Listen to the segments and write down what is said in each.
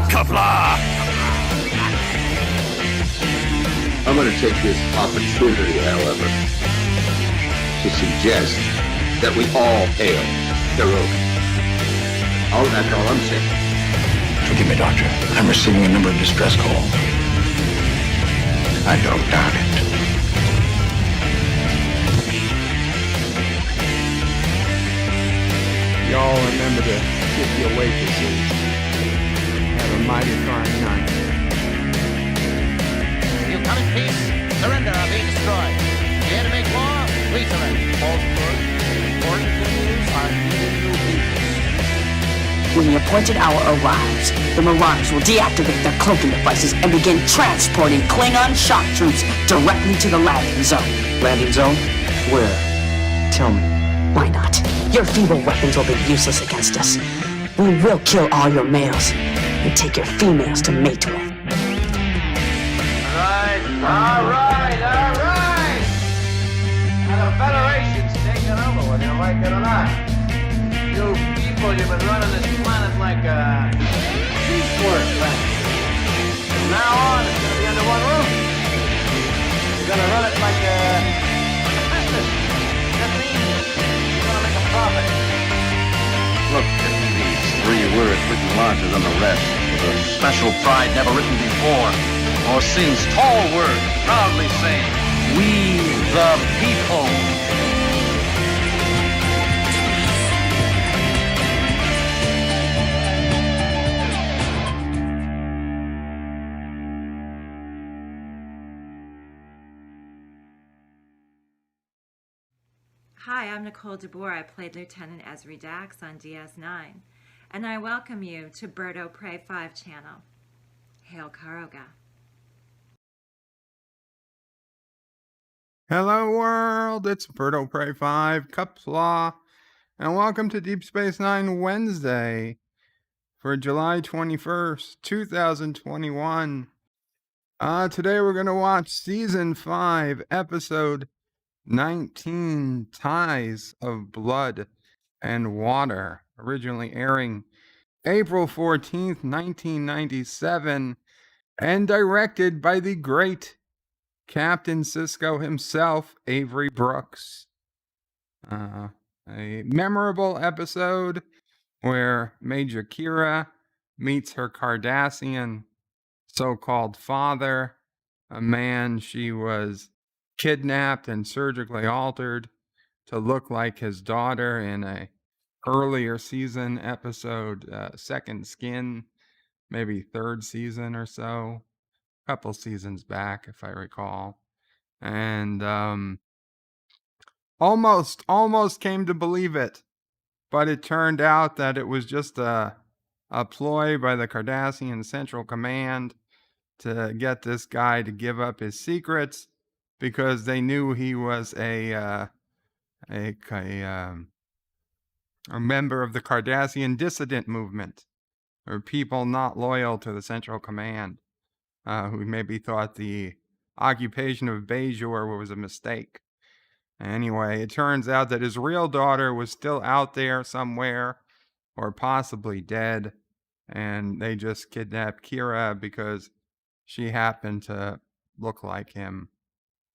Qapla! I'm going to take this opportunity, however, to suggest that we all hail Hiroga. That's all I'm saying. Forgive me, Doctor. I'm receiving a number of distress calls. I don't doubt it. Y'all remember to tip your waitresses. Have a mighty fine night. You come in peace, surrender or be destroyed. Here to make war, we surrender. All good, important things are needed new people. When the appointed hour arrives, the Marauders will deactivate their cloaking devices and begin transporting Klingon shock troops directly to the landing zone. Landing zone? Where? Tell me. Why not? Your feeble weapons will be useless against us. We will kill all your males and take your females to mate with. All right. Now the Federation's taking over, whether you like it or not. You people, you've been running this planet like a piecework planet. From now on, it's going to be under one roof. You're going to run it like a business. That means you're going to make a profit. Look at these 3 words written larger than the rest, with a special pride never written before, or since. Tall words, proudly saying, "We the people." Hi, I'm Nicole DeBoer. I played Lieutenant Ezri Dax on DS9, and I welcome you to Birdo Prey 5 channel. Hail Karoga. Hello world, it's Birdo Prey 5, Qapla, and welcome to Deep Space Nine Wednesday for July 21st, 2021. Today we're going to watch Season 5, Episode 19, Ties of Blood and Water, originally airing April 14th, 1997, and directed by the great Captain Sisko himself, Avery Brooks. A memorable episode where Major Kira meets her Cardassian so-called father, a man she was kidnapped and surgically altered to look like his daughter in a earlier season episode, Second Skin, maybe 3rd season or so, a couple seasons back if I recall. And almost came to believe it, but it turned out that it was just a ploy by the Cardassian Central Command to get this guy to give up his secrets, because they knew he was a member of the Cardassian dissident movement, or people not loyal to the Central Command, who maybe thought the occupation of Bajor was a mistake. Anyway, it turns out that his real daughter was still out there somewhere, or possibly dead, and they just kidnapped Kira because she happened to look like him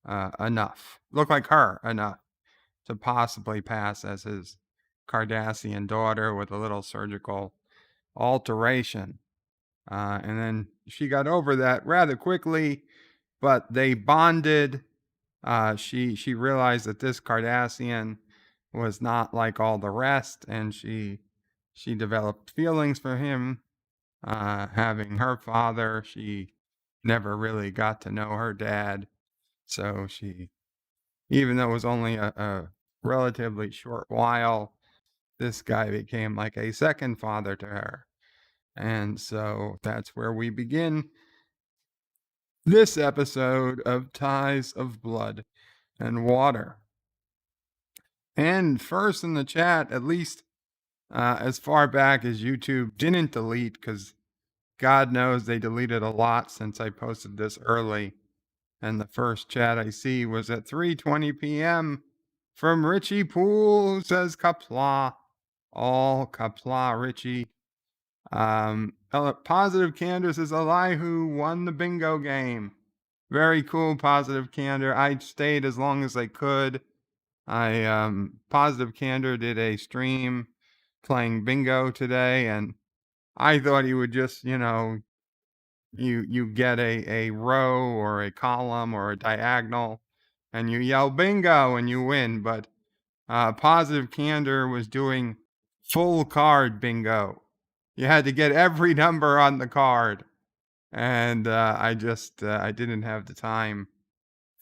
look like her enough to possibly pass as his Cardassian daughter with a little surgical alteration. And then she got over that rather quickly, but they bonded. She realized that this Cardassian was not like all the rest, and she developed feelings for him. Having her father, she never really got to know her dad. So she, even though it was only a relatively short while, this guy became like a second father to her. And so that's where we begin this episode of Ties of Blood and Water. And first in the chat, at least as far back as YouTube didn't delete, because God knows they deleted a lot since I posted this early. And the first chat I see was at 3:20 p.m. from Richie Poole, who says Qapla. All Qapla, Richie. Positive Candor says Elihu won the bingo game. Very cool, Positive Candor. I stayed as long as I could. Positive Candor did a stream playing bingo today, and I thought he would just, you get a row or a column or a diagonal, and you yell bingo and you win. But Positive Candor was doing full card bingo. You had to get every number on the card, and I didn't have the time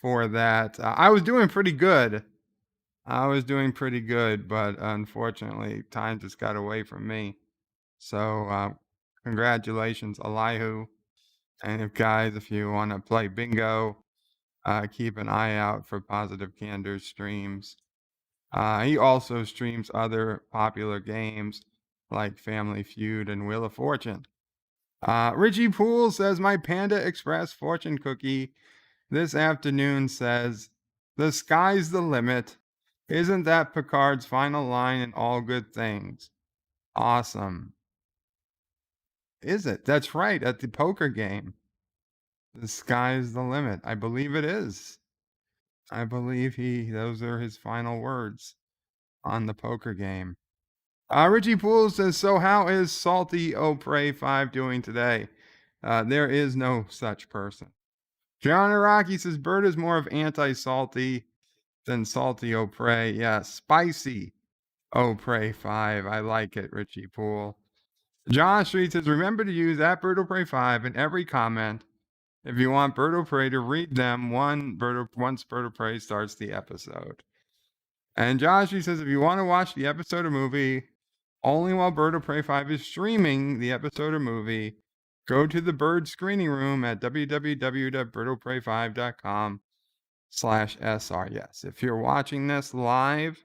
for that. I was doing pretty good. But unfortunately, time just got away from me. So, congratulations, Elihu. And if you want to play bingo, keep an eye out for Positive Candor's streams. He also streams other popular games like Family Feud and Wheel of Fortune. Richie Poole says, my Panda Express fortune cookie this afternoon says, the sky's the limit. Isn't that Picard's final line in All Good Things? Awesome. Is it? That's right, at the poker game. The sky's the limit. I believe it is. I believe those are his final words on the poker game. Richie Poole says, so how is Salty O'Prey 5 doing today? There is no such person. John Araki says, Bert is more of anti-salty than Salty O'Prey. Yeah, spicy O'Prey 5. I like it, Richie Poole. John Street says, remember to use @Bert O'Prey 5 in every comment if you want Bert O'Prey to read them once Bert O'Prey starts the episode. And Josh Street says, if you want to watch the episode or movie only while Bert O'Prey 5 is streaming the episode or movie, go to the Bird screening room at www.bertoprey5.com/SR. Yes, if you're watching this live,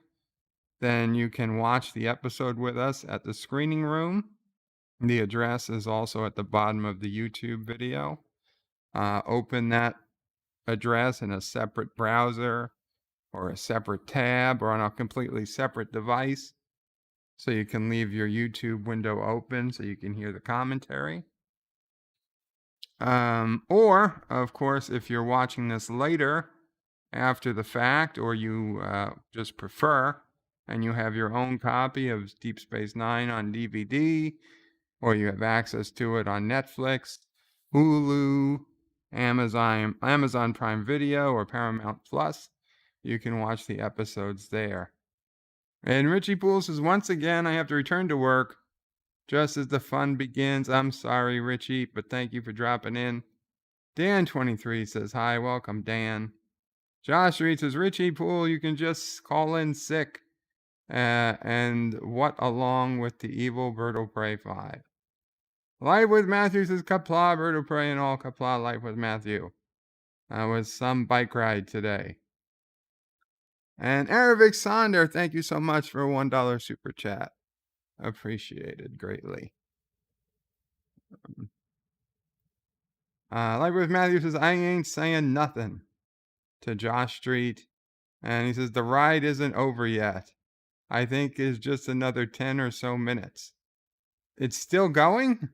then you can watch the episode with us at the screening room. The address is also at the bottom of the YouTube video. Open that address in a separate browser or a separate tab or on a completely separate device, so you can leave your YouTube window open so you can hear the commentary. Or, of course, if you're watching this later after the fact, or you just prefer, and you have your own copy of Deep Space Nine on DVD, or you have access to it on Netflix, Hulu, Amazon Prime Video, or Paramount Plus, you can watch the episodes there. And Richie Poole says, once again, I have to return to work just as the fun begins. I'm sorry, Richie, but thank you for dropping in. Dan23 says, hi, welcome, Dan. Josh Reed says, Richie Poole, you can just call in sick. And what along with the evil Bert O'Prey 5. Life with Matthew says, Qapla, Bert O'Prey, and all Qapla, Life with Matthew. Was some bike ride today. And Aravic Sonder, thank you so much for a $1 super chat. Appreciated greatly. Life with Matthew says, I ain't saying nothing to Josh Street. And he says, the ride isn't over yet. I think it's just another 10 or so minutes. It's still going?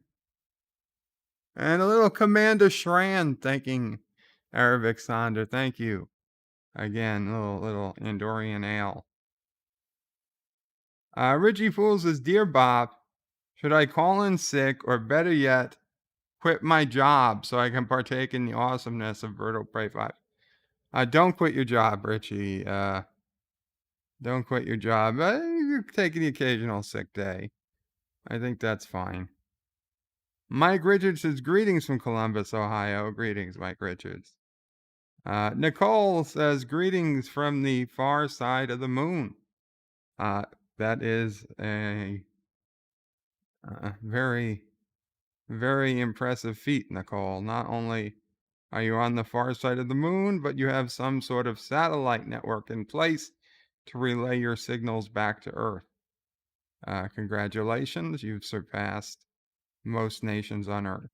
And a little Commander Shran thanking Aravic Sonder. Thank you. Again, little Andorian ale. Richie Fool says, Dear Bob, should I call in sick or better yet, quit my job so I can partake in the awesomeness of Bert O'Prey 5? Don't quit your job, Richie. Don't quit your job. You can take the occasional sick day. I think that's fine. Mike Richards says, greetings from Columbus, Ohio. Greetings, Mike Richards. Nicole says, greetings from the far side of the moon. That is a very, very impressive feat, Nicole. Not only are you on the far side of the moon, but you have some sort of satellite network in place to relay your signals back to Earth. Congratulations, you've surpassed most nations on Earth.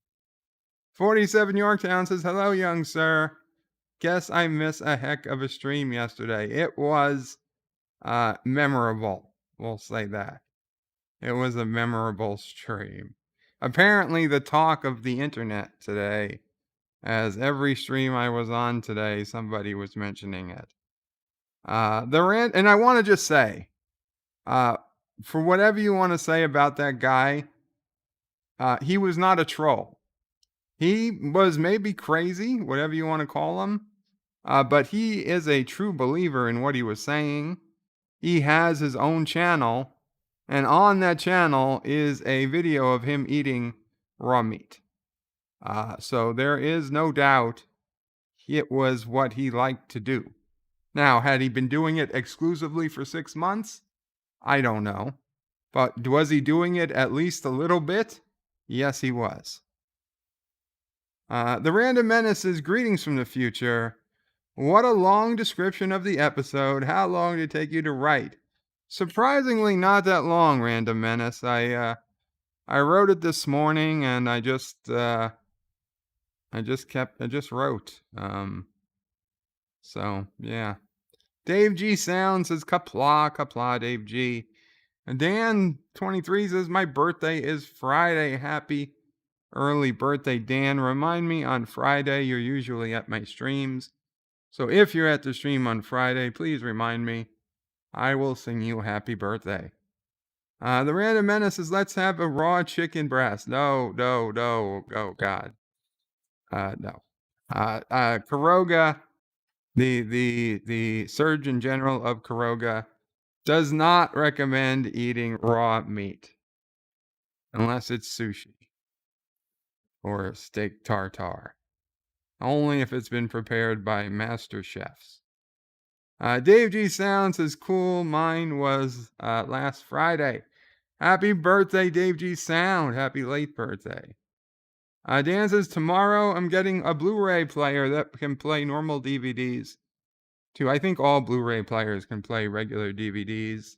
47 Yorktown says, hello, young sir. Guess I missed a heck of a stream yesterday. It was memorable. We'll say that. It was a memorable stream. apparently the talk of the internet today, as every stream I was on today, somebody was mentioning it. And I want to just say, for whatever you want to say about that guy, he was not a troll. He was maybe crazy, whatever you want to call him, but he is a true believer in what he was saying. He has his own channel, and on that channel is a video of him eating raw meat. So there is no doubt it was what he liked to do. Now, had he been doing it exclusively for 6 months? I don't know. But was he doing it at least a little bit? Yes, he was. The Random Menace says, greetings from the future. What a long description of the episode. How long did it take you to write? Surprisingly, not that long, Random Menace. I wrote it this morning, and I just wrote. So yeah. Dave G Sound says, Qapla, Qapla, Dave G. And Dan 23 says, my birthday is Friday. Happy early birthday, Dan. Remind me on Friday. You're usually at my streams. So if you're at the stream on Friday, please remind me. I will sing you happy birthday. The Random Menace says, let's have a raw chicken breast. No. Oh, God. No. Karoga, the Surgeon General of Karoga, does not recommend eating raw meat. Unless it's sushi. Or steak tartare. Only if it's been prepared by master chefs. Dave G Sound says, cool, mine was last Friday. Happy birthday, Dave G Sound. Happy late birthday. Dan says, tomorrow I'm getting a Blu-ray player that can play normal DVDs. Too, I think all Blu-ray players can play regular DVDs.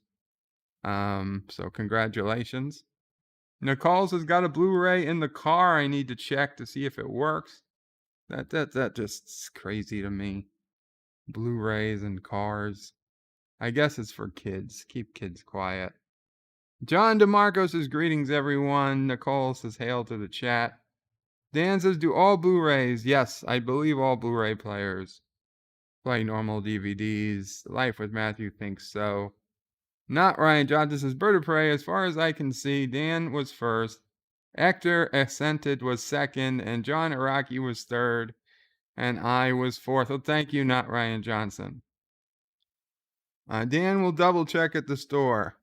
So congratulations. Nicole says, got a Blu-ray in the car. I need to check to see if it works. That just crazy to me. Blu-rays and cars. I guess it's for kids. Keep kids quiet. John DeMarco says, greetings everyone. Nicole says, hail to the chat. Dan says, do all Blu-rays? Yes, I believe all Blu-ray players play normal DVDs. Life with Matthew thinks so. Not Ryan Johnson says, Bird of Prey, as far as I can see, Dan was first. Hector Ascented was second, and John Araki was third, and I was fourth. Well, thank you, not Ryan Johnson. Dan will double check at the store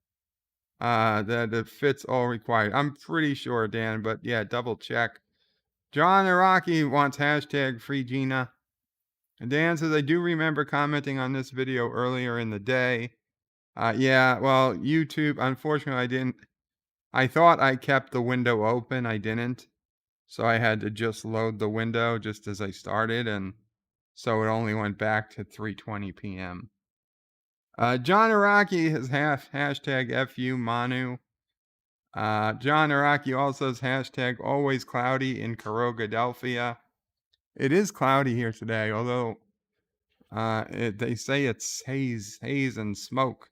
that it fits all required. I'm pretty sure, Dan, but yeah, double check. John Araki wants hashtag free Gina. And Dan says, I do remember commenting on this video earlier in the day. Yeah, well, YouTube, unfortunately, I didn't. I thought I kept the window open. I didn't. So I had to just load the window just as I started. And so it only went back to 3:20 p.m. John Araki has hashtag FU Manu. John Araki also has hashtag always cloudy in Karogadelphia. It is cloudy here today, although they say it's haze and smoke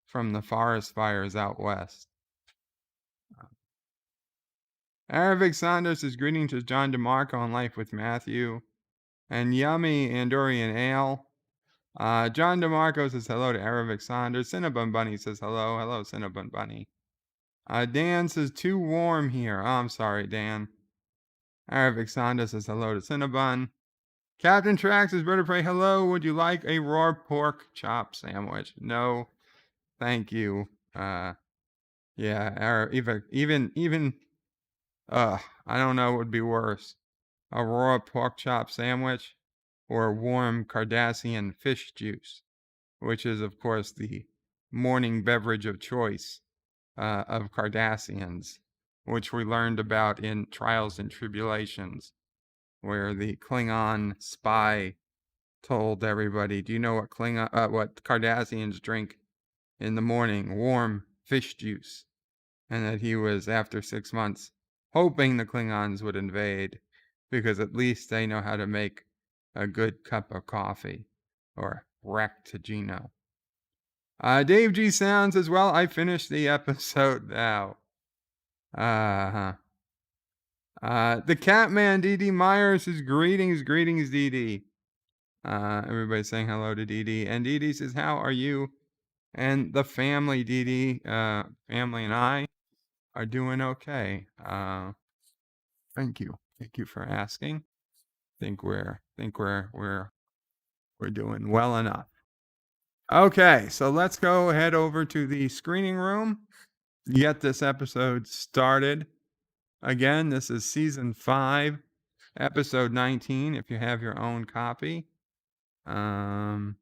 from the forest fires out west. Aravic Saunders is greeting to John DeMarco on Life with Matthew. And Yummy Andorian Ale. John DeMarco says hello to Aravic Saunders. Cinnabon Bunny says hello. Hello, Cinnabon Bunny. Dan says too warm here. Oh, I'm sorry, Dan. Aravic Saunders says hello to Cinnabon. Captain Trax says, Bird of Prey, hello. Would you like a raw pork chop sandwich? No. Thank you. Yeah, even I don't know what would be worse. A raw pork chop sandwich or warm Cardassian fish juice, which is, of course, the morning beverage of choice of Cardassians, which we learned about in Trials and Tribulations, where the Klingon spy told everybody, do you know what what Cardassians drink in the morning? Warm fish juice. And that he was, after 6 months, hoping the Klingons would invade, because at least they know how to make a good cup of coffee, or Rectigino. Dave G Sounds as well. I finished the episode now. The Catman, DD Myers, says greetings, DD. Everybody's saying hello to DD. And DD says, how are you? And the family, DD, family and I are doing okay. Thank you. Thank you for asking. Think we're doing well enough. Okay, so let's go head over to the screening room. Get this episode started. Again, this is season 5, episode 19. If you have your own copy, let's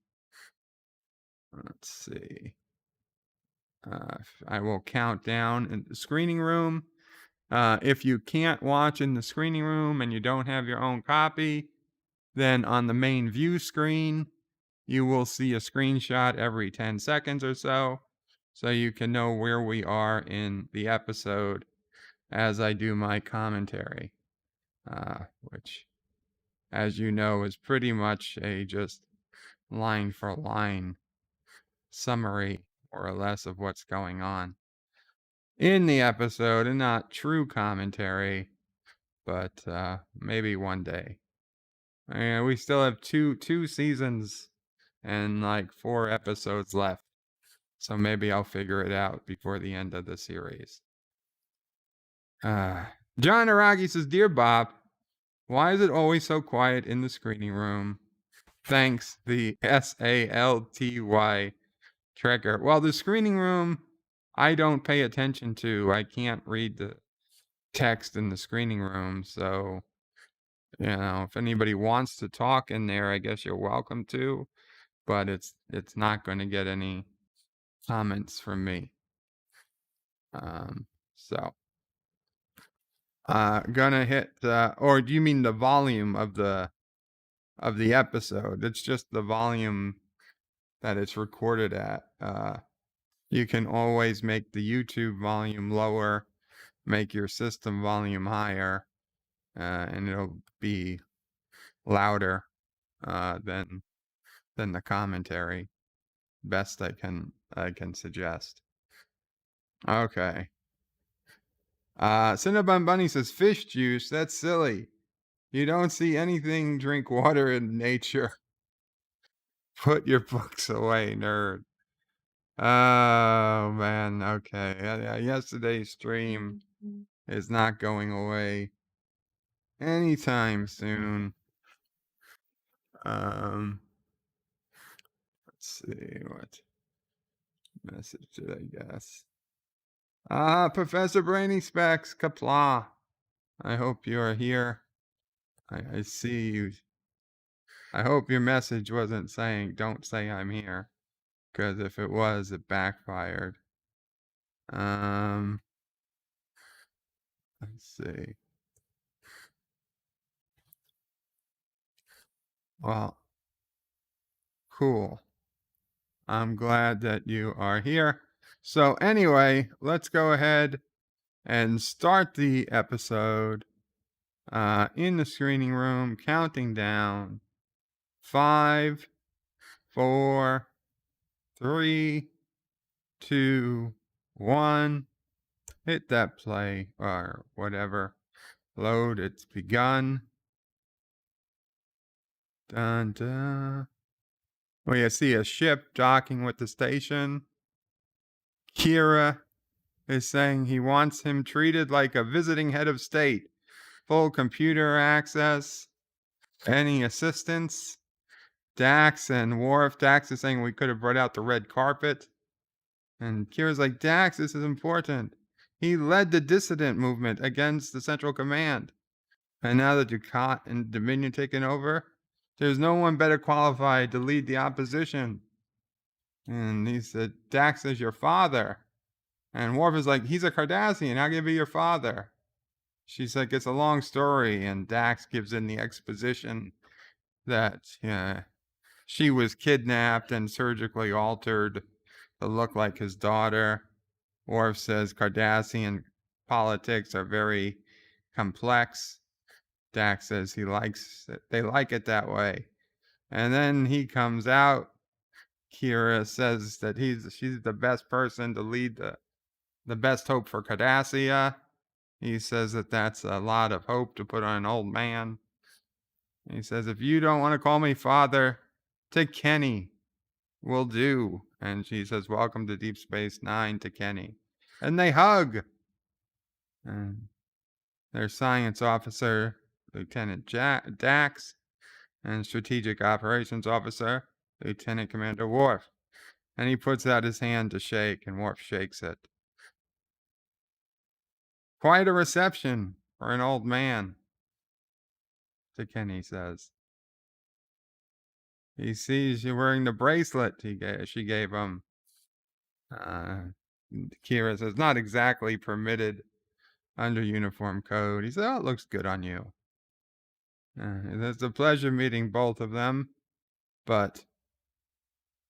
see. I will count down in the screening room. If you can't watch in the screening room and you don't have your own copy, then on the main view screen, you will see a screenshot every 10 seconds or so you can know where we are in the episode as I do my commentary, which, as you know, is pretty much a just line for line summary, more or less, of what's going on in the episode, and not true commentary, but maybe one day. We still have two seasons and like 4 episodes left, so maybe I'll figure it out before the end of the series. John Aragi says, Dear Bob, why is it always so quiet in the screening room? Thanks, the SALTY Trekker. Well, the screening room, I don't pay attention to. I can't read the text in the screening room, so, if anybody wants to talk in there, I guess you're welcome to, but it's not going to get any comments from me. Gonna hit, or do you mean the volume of the episode? It's just the volume that it's recorded at. You can always make the YouTube volume lower, make your system volume higher, and it'll be louder than the commentary. Best I can suggest. Okay. Cinnabon Bunny says fish juice. That's silly. You don't see anything. Drink water in nature. Put your books away, nerd. Oh man. Okay. Yesterday's stream is not going away anytime soon. Let's see, what message did I guess? Professor Brainy Specs, Qapla. I hope you are here. I see you. I hope your message wasn't saying, don't say I'm here. Because if it was, it backfired. Let's see. Well, cool. I'm glad that you are here. So anyway, let's go ahead and start the episode in the screening room, counting down 5, 4, 3, 2, 1. Hit that play or whatever. Load, it's begun. Dun dun. You see a ship docking with the station. Kira is saying he wants him treated like a visiting head of state. Full computer access. Any assistance? Dax and Worf. Dax is saying we could have brought out the red carpet. And Kira's like, Dax, this is important. He led the dissident movement against the Central Command. And now that Ducat and Dominion taken over, there's no one better qualified to lead the opposition. And he said, Dax is your father. And Worf is like, he's a Cardassian. How can he be your father? She's like, it's a long story. And Dax gives in the exposition that she was kidnapped and surgically altered to look like his daughter. Worf says Cardassian politics are very complex. Dax says he likes it. They like it that way. And then he comes out. Kira says that she's the best person to lead the best hope for Cardassia. He says that that's a lot of hope to put on an old man. He says, if you don't want to call me father, Tekeny will do. And she says, welcome to Deep Space Nine, Tekeny. And they hug. And their science officer, Lieutenant Dax, and strategic operations officer, Lieutenant Commander Worf. And he puts out his hand to shake, and Worf shakes it. Quite a reception for an old man, Tekeny says. He sees you wearing the bracelet she gave him. Kira says, not exactly permitted under uniform code. He said, oh, it looks good on you. It's a pleasure meeting both of them, but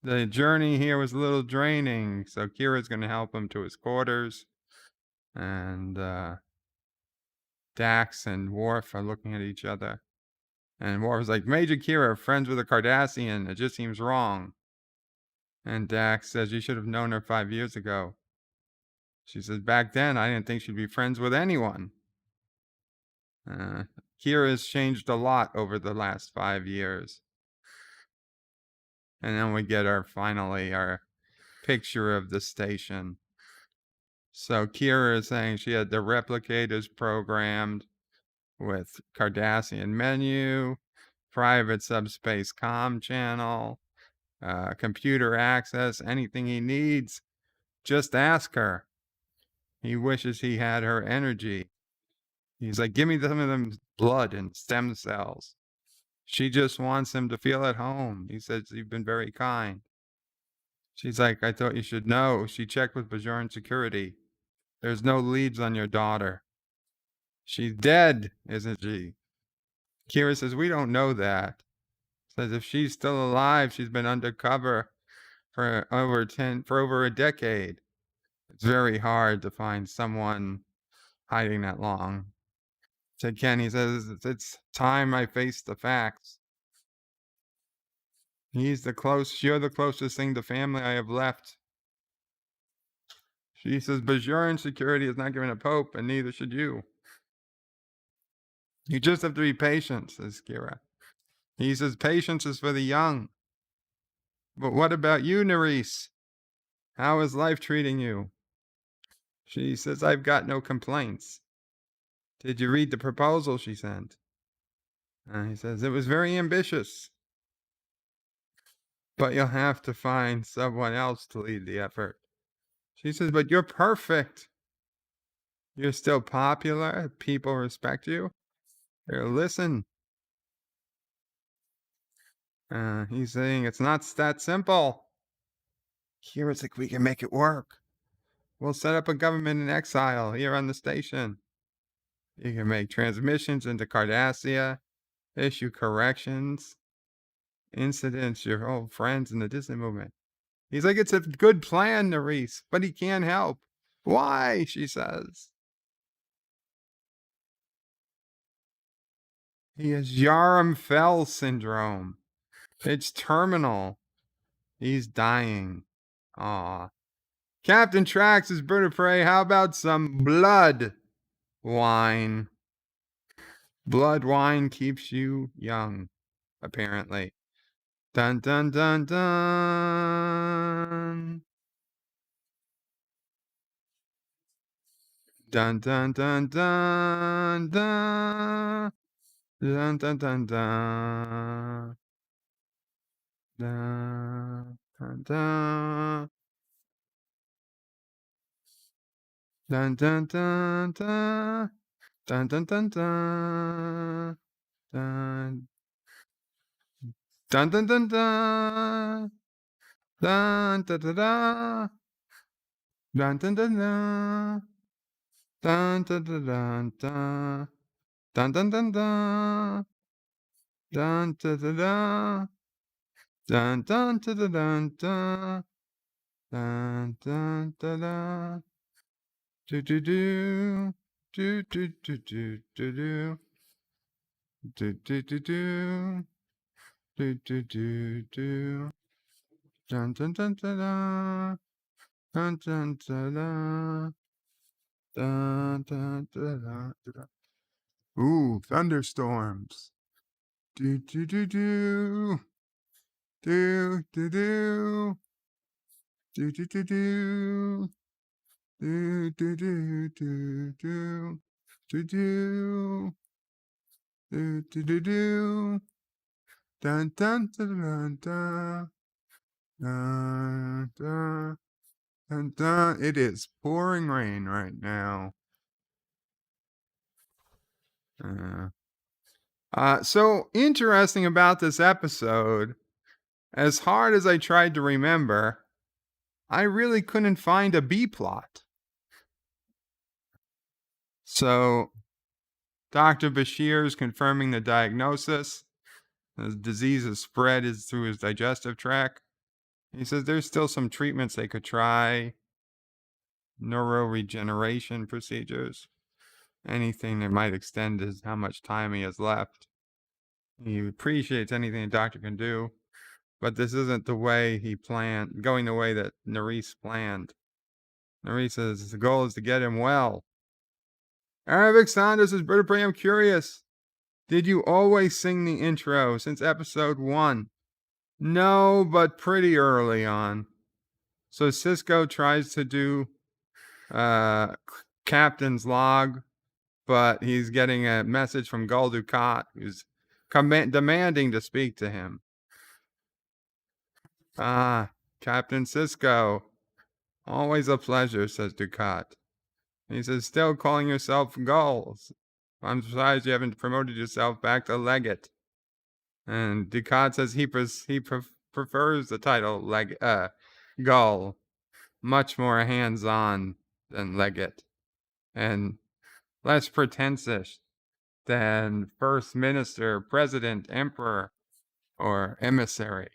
the journey here was a little draining, so Kira's going to help him to his quarters. And Dax and Worf are looking at each other. And Worf's like, Major Kira, friends with a Cardassian. It just seems wrong. And Dax says, you should have known her 5 years ago. She says, back then, I didn't think she'd be friends with anyone. Kira's changed a lot over the last 5 years. And then we get finally our picture of the station. So Kira is saying she had the replicators programmed with Cardassian menu, private subspace comm channel, computer access, anything he needs. Just ask her. He wishes he had her energy. He's like, give me some of them blood and stem cells. She just wants him to feel at home. He says, you've been very kind. She's like, I thought you should know. She checked with Bajoran security. There's no leads on your daughter. She's dead, isn't she? Kira says, we don't know that. Says if she's still alive, she's been undercover for over a decade. It's very hard to find someone hiding that long. Tekeny says, it's time I face the facts. You're the closest thing to family I have left. She says, Bajoran security is not giving up hope, and neither should you. You just have to be patient, says Kira. He says, patience is for the young. But what about you, Nerys? How is life treating you? She says, I've got no complaints. Did you read the proposal she sent? He says, it was very ambitious. But you'll have to find someone else to lead the effort. She says, but you're perfect. You're still popular. People respect you. Here, listen. He's saying it's not that simple. Kira's like, we can make it work. We'll set up a government in exile here on the station. You can make transmissions into Cardassia, issue corrections, incidents, your old friends in the dissident movement. He's like, it's a good plan, Nerys, but he can't help. Why? She says. He has Yaram-Fell syndrome. It's terminal. He's dying. Aw. Captain Trax is bird of prey. How about some blood wine? Blood wine keeps you young, apparently. Dun dun dun dun. Dun dun dun dun dun. Dun dun dun dun. Dun dun dun. Dun dun dun dun. Dun dun dun dun. Dun. Dun dun dun dun. Dun da da da. Dun dun dun dun. Dun da da dun dun. Dun dun dun dun. Dun da da da. Dun dun da da dun dun. Dun dun da da. Do do do. Do do do do do do. Do do do do. Do do do do. Dun dun dun da da. Dun dun da da. Dun, dun, dun, dun, dun. Ooh, thunderstorms. Do do do do. Do do do. Do do do do. Do do do do do. Do do. Do do do do. Dun dun dun dun dun. Dun dun dun dun. It is pouring rain right now. So interesting about this episode, as hard as I tried to remember, I really couldn't find a B plot. So Dr. Bashir is confirming the diagnosis. The disease is spread through his digestive tract. He says there's still some treatments they could try, neuroregeneration procedures, anything that might extend how much time he has left. He appreciates anything the doctor can do, but this isn't the way he planned, going the way that Nerys planned. Nerys says the goal is to get him well. Arabic Saunders says, Brother Prey, I'm curious. Did you always sing the intro since episode 1? No, but pretty early on. So Cisco tries to do Captain's Log, but he's getting a message from Gul Dukat, who's demanding to speak to him. Captain Cisco. Always a pleasure, says Dukat. He says, still calling yourself Gul. I'm surprised you haven't promoted yourself back to Legate. And Dukat says he prefers the title Gul, much more hands-on than Legate, and less pretentious than First Minister, President, Emperor, or Emissary.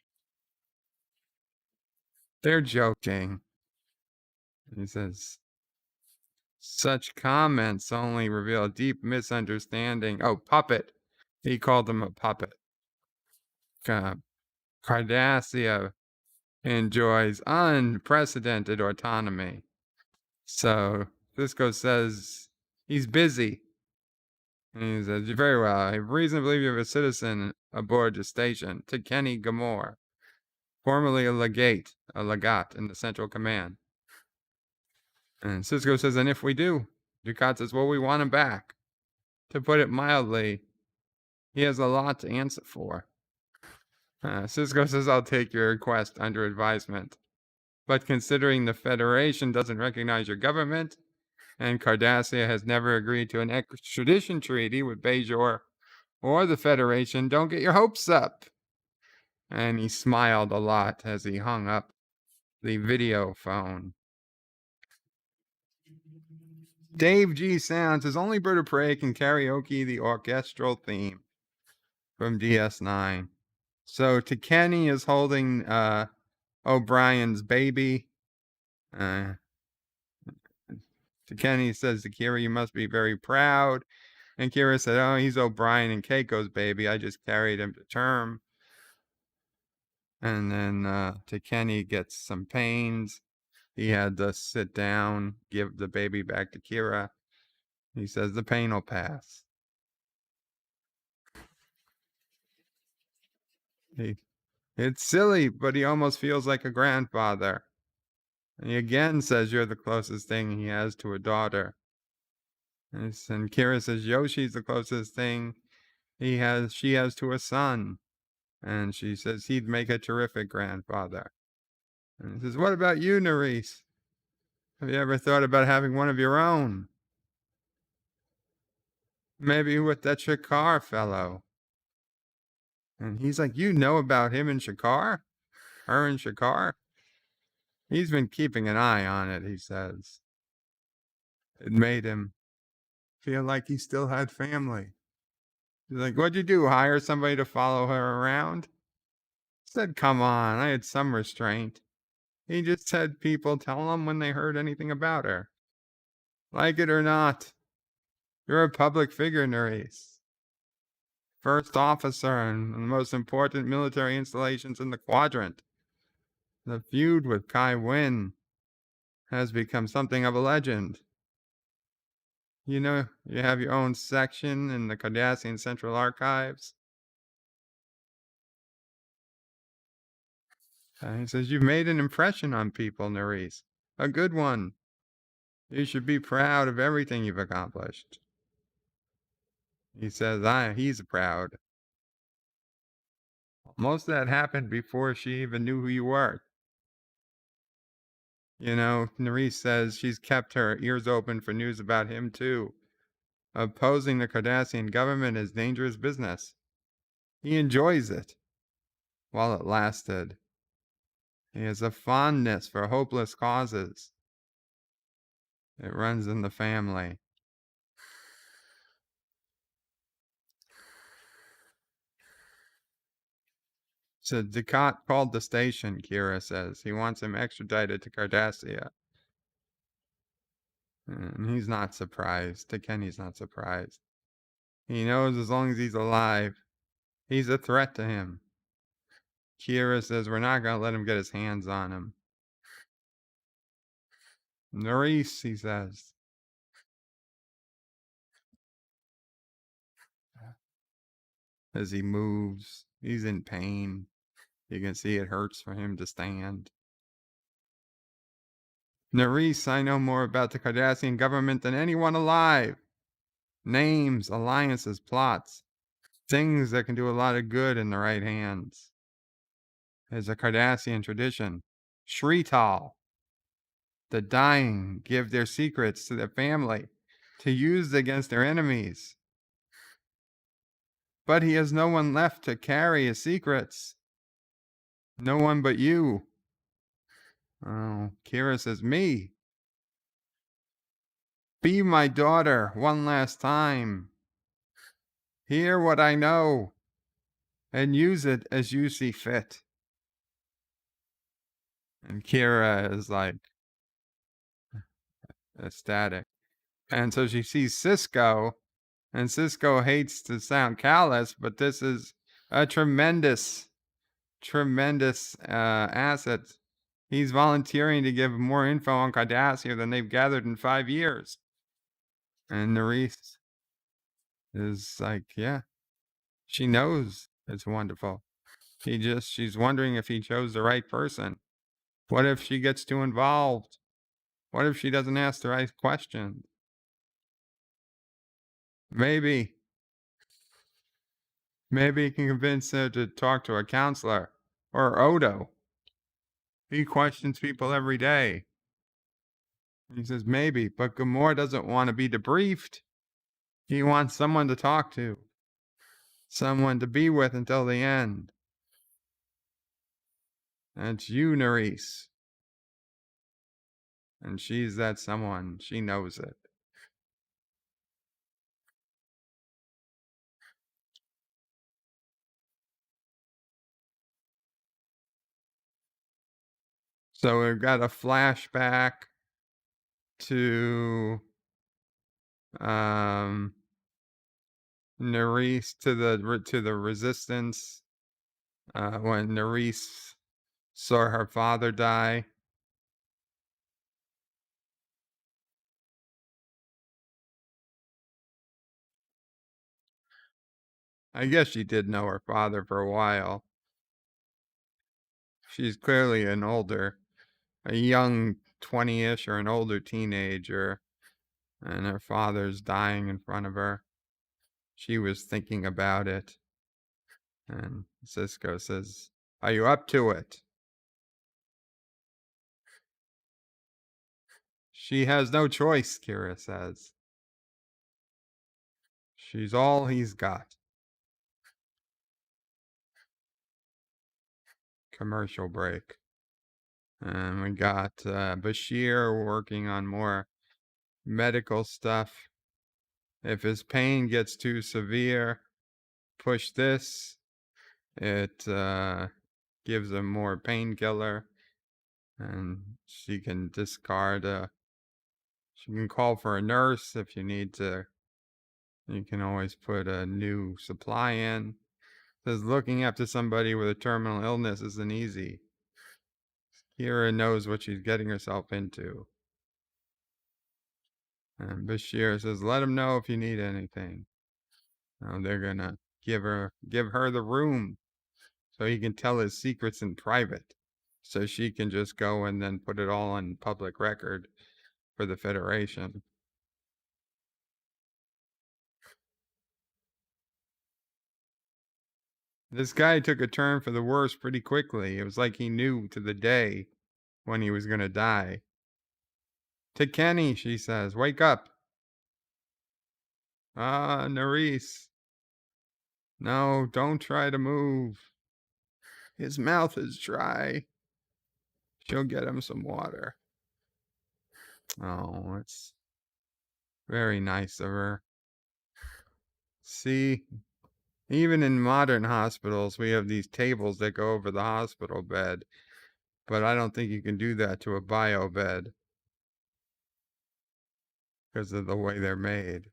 They're joking. He says, such comments only reveal a deep misunderstanding. Oh, puppet. He called him a puppet. Cardassia enjoys unprecedented autonomy. So Cisco says he's busy. And he says, very well. I have reason to believe you have a citizen aboard the station, Tekeny Ghemor, formerly a legat in the Central Command. And Cisco says, and if we do, Dukat says, well, we want him back. To put it mildly, he has a lot to answer for. Cisco says, I'll take your request under advisement. But considering the Federation doesn't recognize your government, and Cardassia has never agreed to an extradition treaty with Bajoran or the Federation, don't get your hopes up. And he smiled a lot as he hung up the video phone. Dave G. Sound says, only Bird of Prey can karaoke the orchestral theme from DS9. So Tekeny is holding O'Brien's baby. Tekeny says to Kira, you must be very proud. And Kira said, oh, he's O'Brien and Keiko's baby. I just carried him to term. And then Tekeny gets some pains. He had to sit down, give the baby back to Kira. He says the pain will pass. It's silly, but he almost feels like a grandfather. And he again says you're the closest thing he has to a daughter. And Kira says Yoshi's the closest thing she has to a son. And she says he'd make a terrific grandfather. And he says, what about you, Nerys? Have you ever thought about having one of your own? Maybe with that Shakar fellow. And he's like, you know about him and Shakar? Her and Shakar? He's been keeping an eye on it, he says. It made him feel like he still had family. He's like, what'd you do, hire somebody to follow her around? He said, come on, I had some restraint. He just had people tell him when they heard anything about her. Like it or not, you're a public figure, Nerys. First officer in the most important military installations in the quadrant. The feud with Kai Wynn has become something of a legend. You know, you have your own section in the Cardassian Central Archives. He says, you've made an impression on people, Nerys. A good one. You should be proud of everything you've accomplished. He says, he's proud. Most of that happened before she even knew who you were. You know, Nerys says she's kept her ears open for news about him, too. Opposing the Cardassian government is dangerous business. He enjoys it while it lasted. He has a fondness for hopeless causes. It runs in the family. So Dukat called the station, Kira says. He wants him extradited to Cardassia. And he's not surprised. Tekeny's not surprised. He knows as long as he's alive, he's a threat to him. Kira says we're not going to let him get his hands on him. Nerys, he says. As he moves, he's in pain. You can see it hurts for him to stand. Nerys, I know more about the Cardassian government than anyone alive. Names, alliances, plots. Things that can do a lot of good in the right hands. There's a Cardassian tradition. Shri-tal. The dying give their secrets to their family to use against their enemies. But he has no one left to carry his secrets. No one but you. Oh, Kira says, me. Be my daughter one last time. Hear what I know and use it as you see fit. And Kira is like ecstatic. And so she sees Cisco, and Cisco hates to sound callous, but this is a tremendous asset. He's volunteering to give more info on Cardassia than they've gathered in 5 years. And Nerys is like, yeah, she knows it's wonderful. She's wondering if he chose the right person. What if she gets too involved? What if she doesn't ask the right questions? Maybe he can convince her to talk to a counselor or Odo. He questions people every day. He says, maybe, but Ghemor doesn't want to be debriefed. He wants someone to talk to, someone to be with until the end. And it's you, Nerys. And she's that someone. She knows it. So we've got a flashback to Nerys to the resistance when Nerys saw her father die. I guess she did know her father for a while. She's clearly a young 20-ish or an older teenager, and her father's dying in front of her. She was thinking about it. And Cisco says, are you up to it? She has no choice, Kira says. She's all he's got. Commercial break. And we got Bashir working on more medical stuff. If his pain gets too severe, push this. It gives him more painkiller. And she can discard she can call for a nurse if you need to. You can always put a new supply in. Says looking after somebody with a terminal illness isn't easy. Kira knows what she's getting herself into. And Bashir says, let him know if you need anything. They're gonna give her the room so he can tell his secrets in private. So she can just go and then put it all on public record for the Federation. This guy took a turn for the worse pretty quickly. It was like he knew to the day when he was gonna die. Tekeny, she says, wake up. Ah, Nerys. No, don't try to move. His mouth is dry. She'll get him some water. Oh, it's very nice of her. See, even in modern hospitals, we have these tables that go over the hospital bed. But I don't think you can do that to a bio bed because of the way they're made.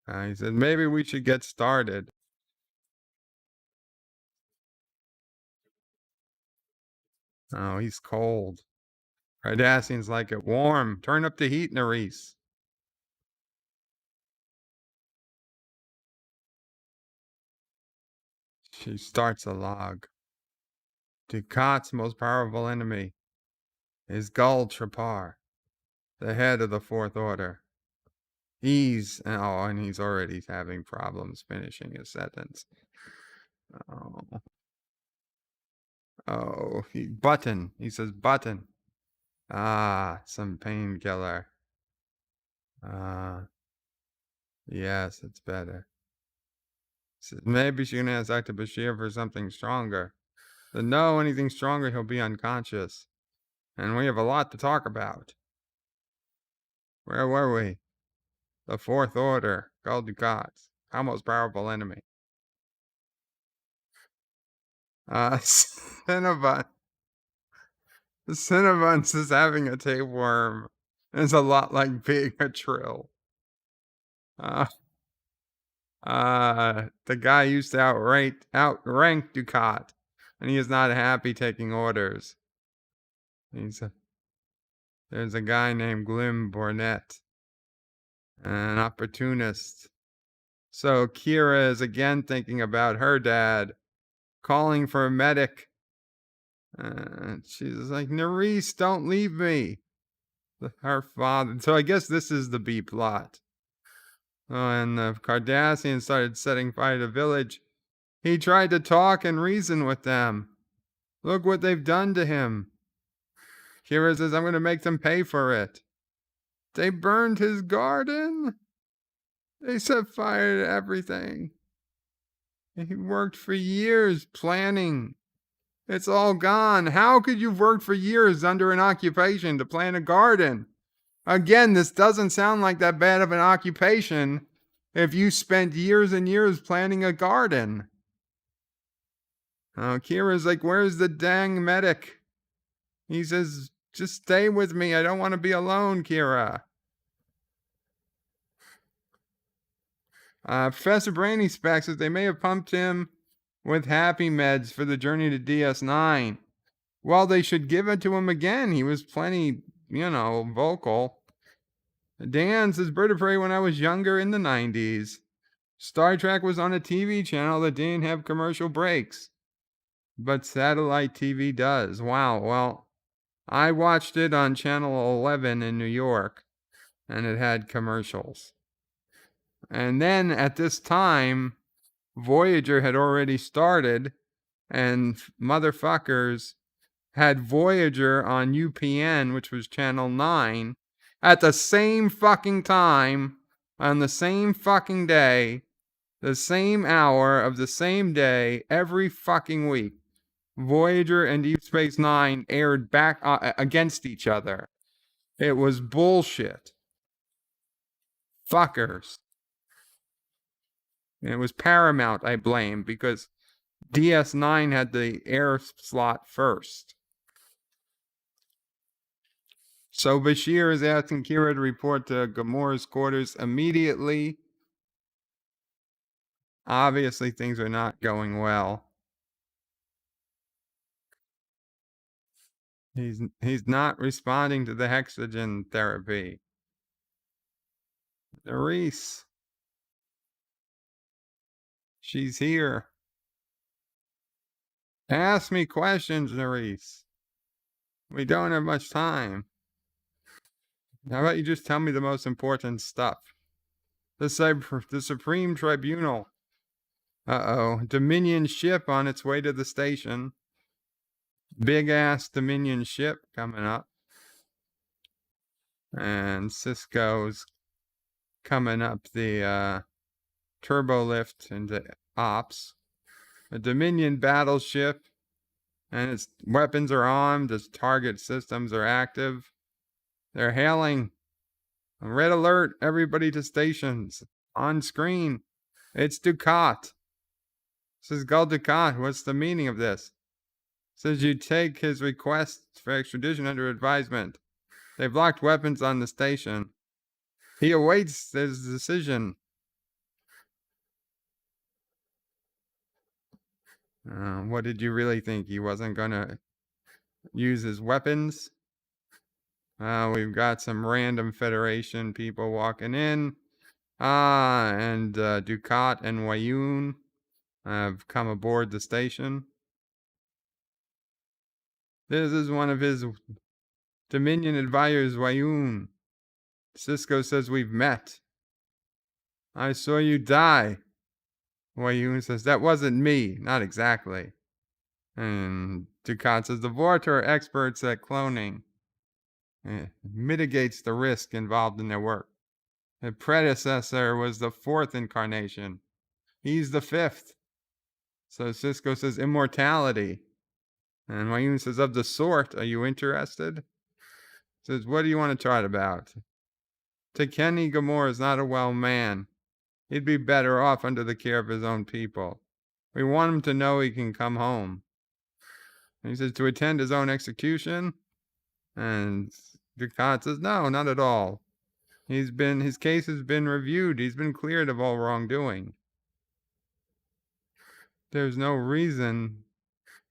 He said, maybe we should get started. Oh, he's cold. Cardassians like it warm. Turn up the heat, Nerys. She starts a log. Ducat's most powerful enemy is Gul Trapar, the head of the Fourth Order. And he's already having problems finishing his sentence. Button. He says button. Ah, some painkiller. Yes, it's better. Says maybe she can ask Dr. Bashir for something stronger. Said, no, anything stronger, he'll be unconscious. And we have a lot to talk about. Where were we? The Fourth Order, Gul Dukat, our most powerful enemy. Cinnabon. The Cinnabons is having a tapeworm. It's a lot like being a trill. The guy used to outrank Dukat, and he is not happy taking orders. There's a guy named Glim Bornet, an opportunist. So Kira is again thinking about her dad, calling for a medic. She's like, Nerys, don't leave me. Her father. So I guess this is the B plot. And the Cardassians started setting fire to the village. He tried to talk and reason with them. Look what they've done to him. Kira says, I'm going to make them pay for it. They burned his garden. They set fire to everything. He worked for years planning. It's all gone. How could you work for years under an occupation to plant a garden? Again, this doesn't sound like that bad of an occupation if you spent years and years planting a garden. Kira's like, where's the dang medic? He says, just stay with me. I don't want to be alone, Kira. Professor Brainy Specs says they may have pumped him with happy meds for the journey to DS9. Well, they should give it to him again. He was plenty, vocal. Dan says, Bird of Prey when I was younger in the 90s. Star Trek was on a TV channel that didn't have commercial breaks. But satellite TV does. Wow, well, I watched it on Channel 11 in New York, and it had commercials. And then at this time, Voyager had already started, and motherfuckers had Voyager on UPN, which was Channel 9, at the same fucking time, on the same fucking day, the same hour of the same day, every fucking week. Voyager and Deep Space Nine aired back against each other. It was bullshit. Fuckers. And it was Paramount I blame because DS9 had the air slot first. So Bashir is asking Kira to report to Ghemor's quarters immediately. Obviously, things are not going well. He's not responding to the hexogen therapy. Nerys. She's here. Ask me questions, Nerys. We don't have much time. How about you just tell me the most important stuff? The Supreme Tribunal. Uh-oh. Dominion ship on its way to the station. Big-ass Dominion ship coming up. And Sisko's coming up the turbo lift into ops. A Dominion battleship. And its weapons are armed. Its target systems are active. They're hailing. Red alert, everybody to stations. On screen. It's Dukat. This is Gul Dukat. What's the meaning of this? Says you take his request for extradition under advisement. They've locked weapons on the station. He awaits his decision. What did you really think? He wasn't going to use his weapons? We've got some random Federation people walking in. And Dukat and Wayun have come aboard the station. This is one of his Dominion advisors, Wayun. Sisko says we've met. I saw you die. Wayun says, that wasn't me. Not exactly. And Dukat says, the Vorta are experts at cloning. It mitigates the risk involved in their work. The predecessor was the 4th incarnation. He's the 5th. So Sisko says, immortality. And Wayun says, of the sort, are you interested? Says, what do you want to chat about? Tekeny Ghemor is not a well man. He'd be better off under the care of his own people. We want him to know he can come home. And he says, to attend his own execution? And Dukat says, no, not at all. His case has been reviewed. He's been cleared of all wrongdoing. There's no reason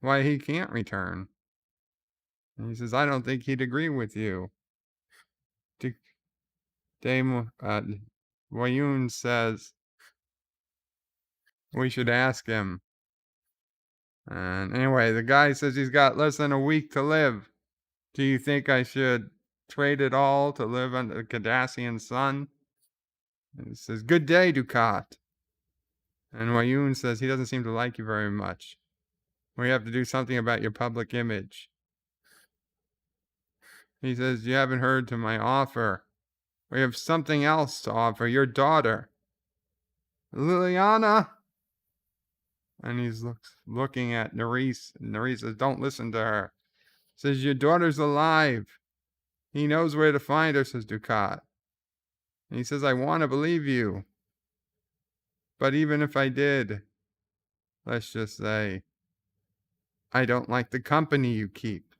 why he can't return. And he says, I don't think he'd agree with you. Wayun says, we should ask him. And anyway, the guy says he's got less than a week to live. Do you think I should trade it all to live under the Cardassian sun? And he says, good day, Dukat. And Wayun says he doesn't seem to like you very much. We have to do something about your public image. He says, you haven't heard to my offer. We have something else to offer. Your daughter, Liliana. And he's looking at Nerys. And Nerys says, don't listen to her. Says, your daughter's alive. He knows where to find her, says Dukat. And he says, I want to believe you. But even if I did, let's just say, I don't like the company you keep.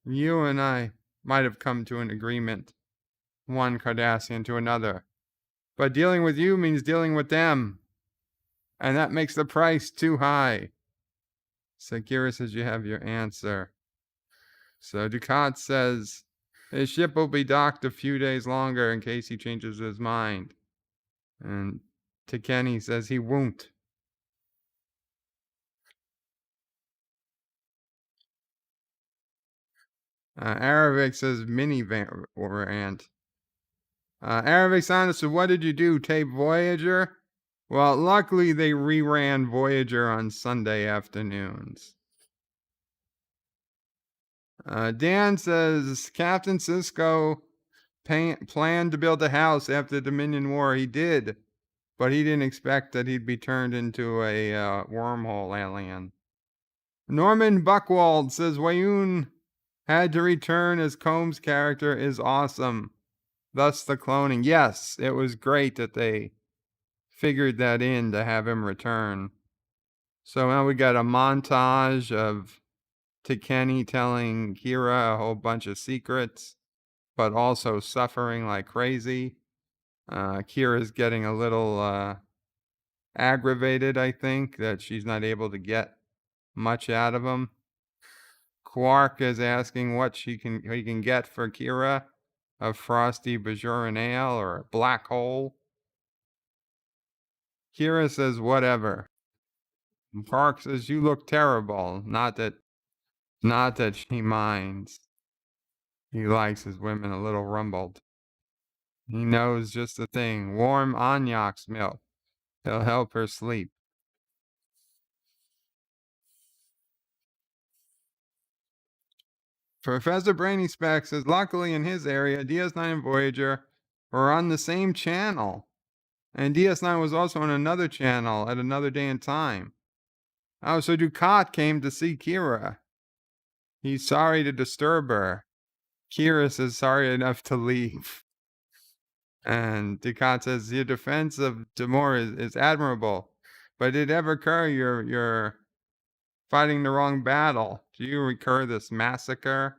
You and I might have come to an agreement, one Cardassian to another. But dealing with you means dealing with them. And that makes the price too high. So Kira says, you have your answer. So Dukat says, his ship will be docked a few days longer in case he changes his mind. And Tekeny says he won't. Aravic says mini variant. Aravic Sonic says, what did you do? Tape Voyager? Well, luckily they reran Voyager on Sunday afternoons. Dan says, Captain Sisko planned to build a house after the Dominion War. He did, but he didn't expect that he'd be turned into a wormhole alien. Norman Buckwald says, Wayun had to return as Combs' character is awesome. Thus the cloning. Yes, it was great that they figured that in to have him return. So now we got a montage of Tekeny telling Kira a whole bunch of secrets, but also suffering like crazy. Kira's getting a little aggravated, I think, that she's not able to get much out of him. Quark is asking what he can get for Kira. A frosty Bajoran ale or a black hole? Kira says, whatever. Park says, you look terrible. Not that she minds. He likes his women a little rumbled. He knows just the thing. Warm Anyak's milk. He'll help her sleep. Professor Brainy Speck says, luckily in his area, DS9 and Voyager were on the same channel. And DS9 was also on another channel at another day and time. Oh, so Dukat came to see Kira. He's sorry to disturb her. Kira says sorry enough to leave. And Dukat says, your defense of Ghemor is admirable. But did it ever occur you're fighting the wrong battle? Do you recur this massacre?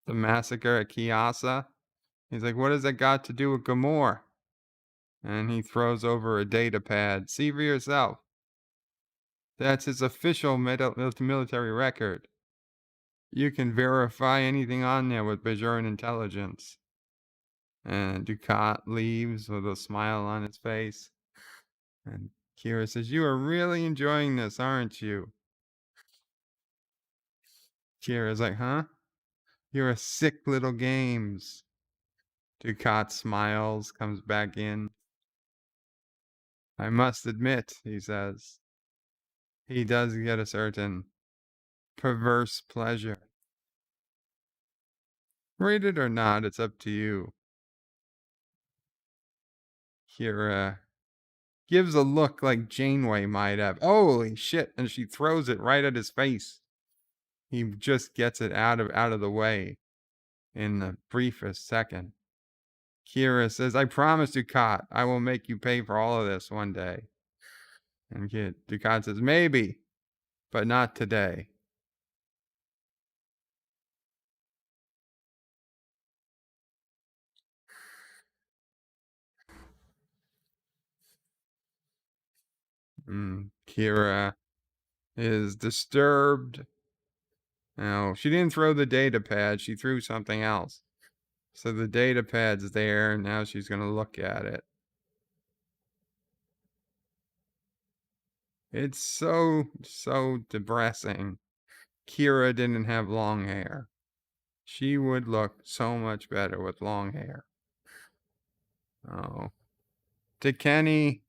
The massacre at Kiasa? He's like, what has that got to do with Ghemor? And he throws over a data pad. See for yourself. That's his official military record. You can verify anything on there with Bajoran intelligence. And Dukat leaves with a smile on his face. And Kira says, you are really enjoying this, aren't you? Kira's like, huh? You're a sick little games. Dukat smiles, comes back in. I must admit, he says, he does get a certain perverse pleasure. Read it or not, it's up to you. Kira gives a look like Janeway might have. Holy shit, and she throws it right at his face. He just gets it out of the way in the briefest second. Kira says, I promise Dukat, I will make you pay for all of this one day. And Dukat says, maybe, but not today. Kira is disturbed. No, she didn't throw the data pad. She threw something else. So the data pad's there, and now she's going to look at it. It's so depressing. Kira didn't have long hair. She would look so much better with long hair. Oh. Tekeny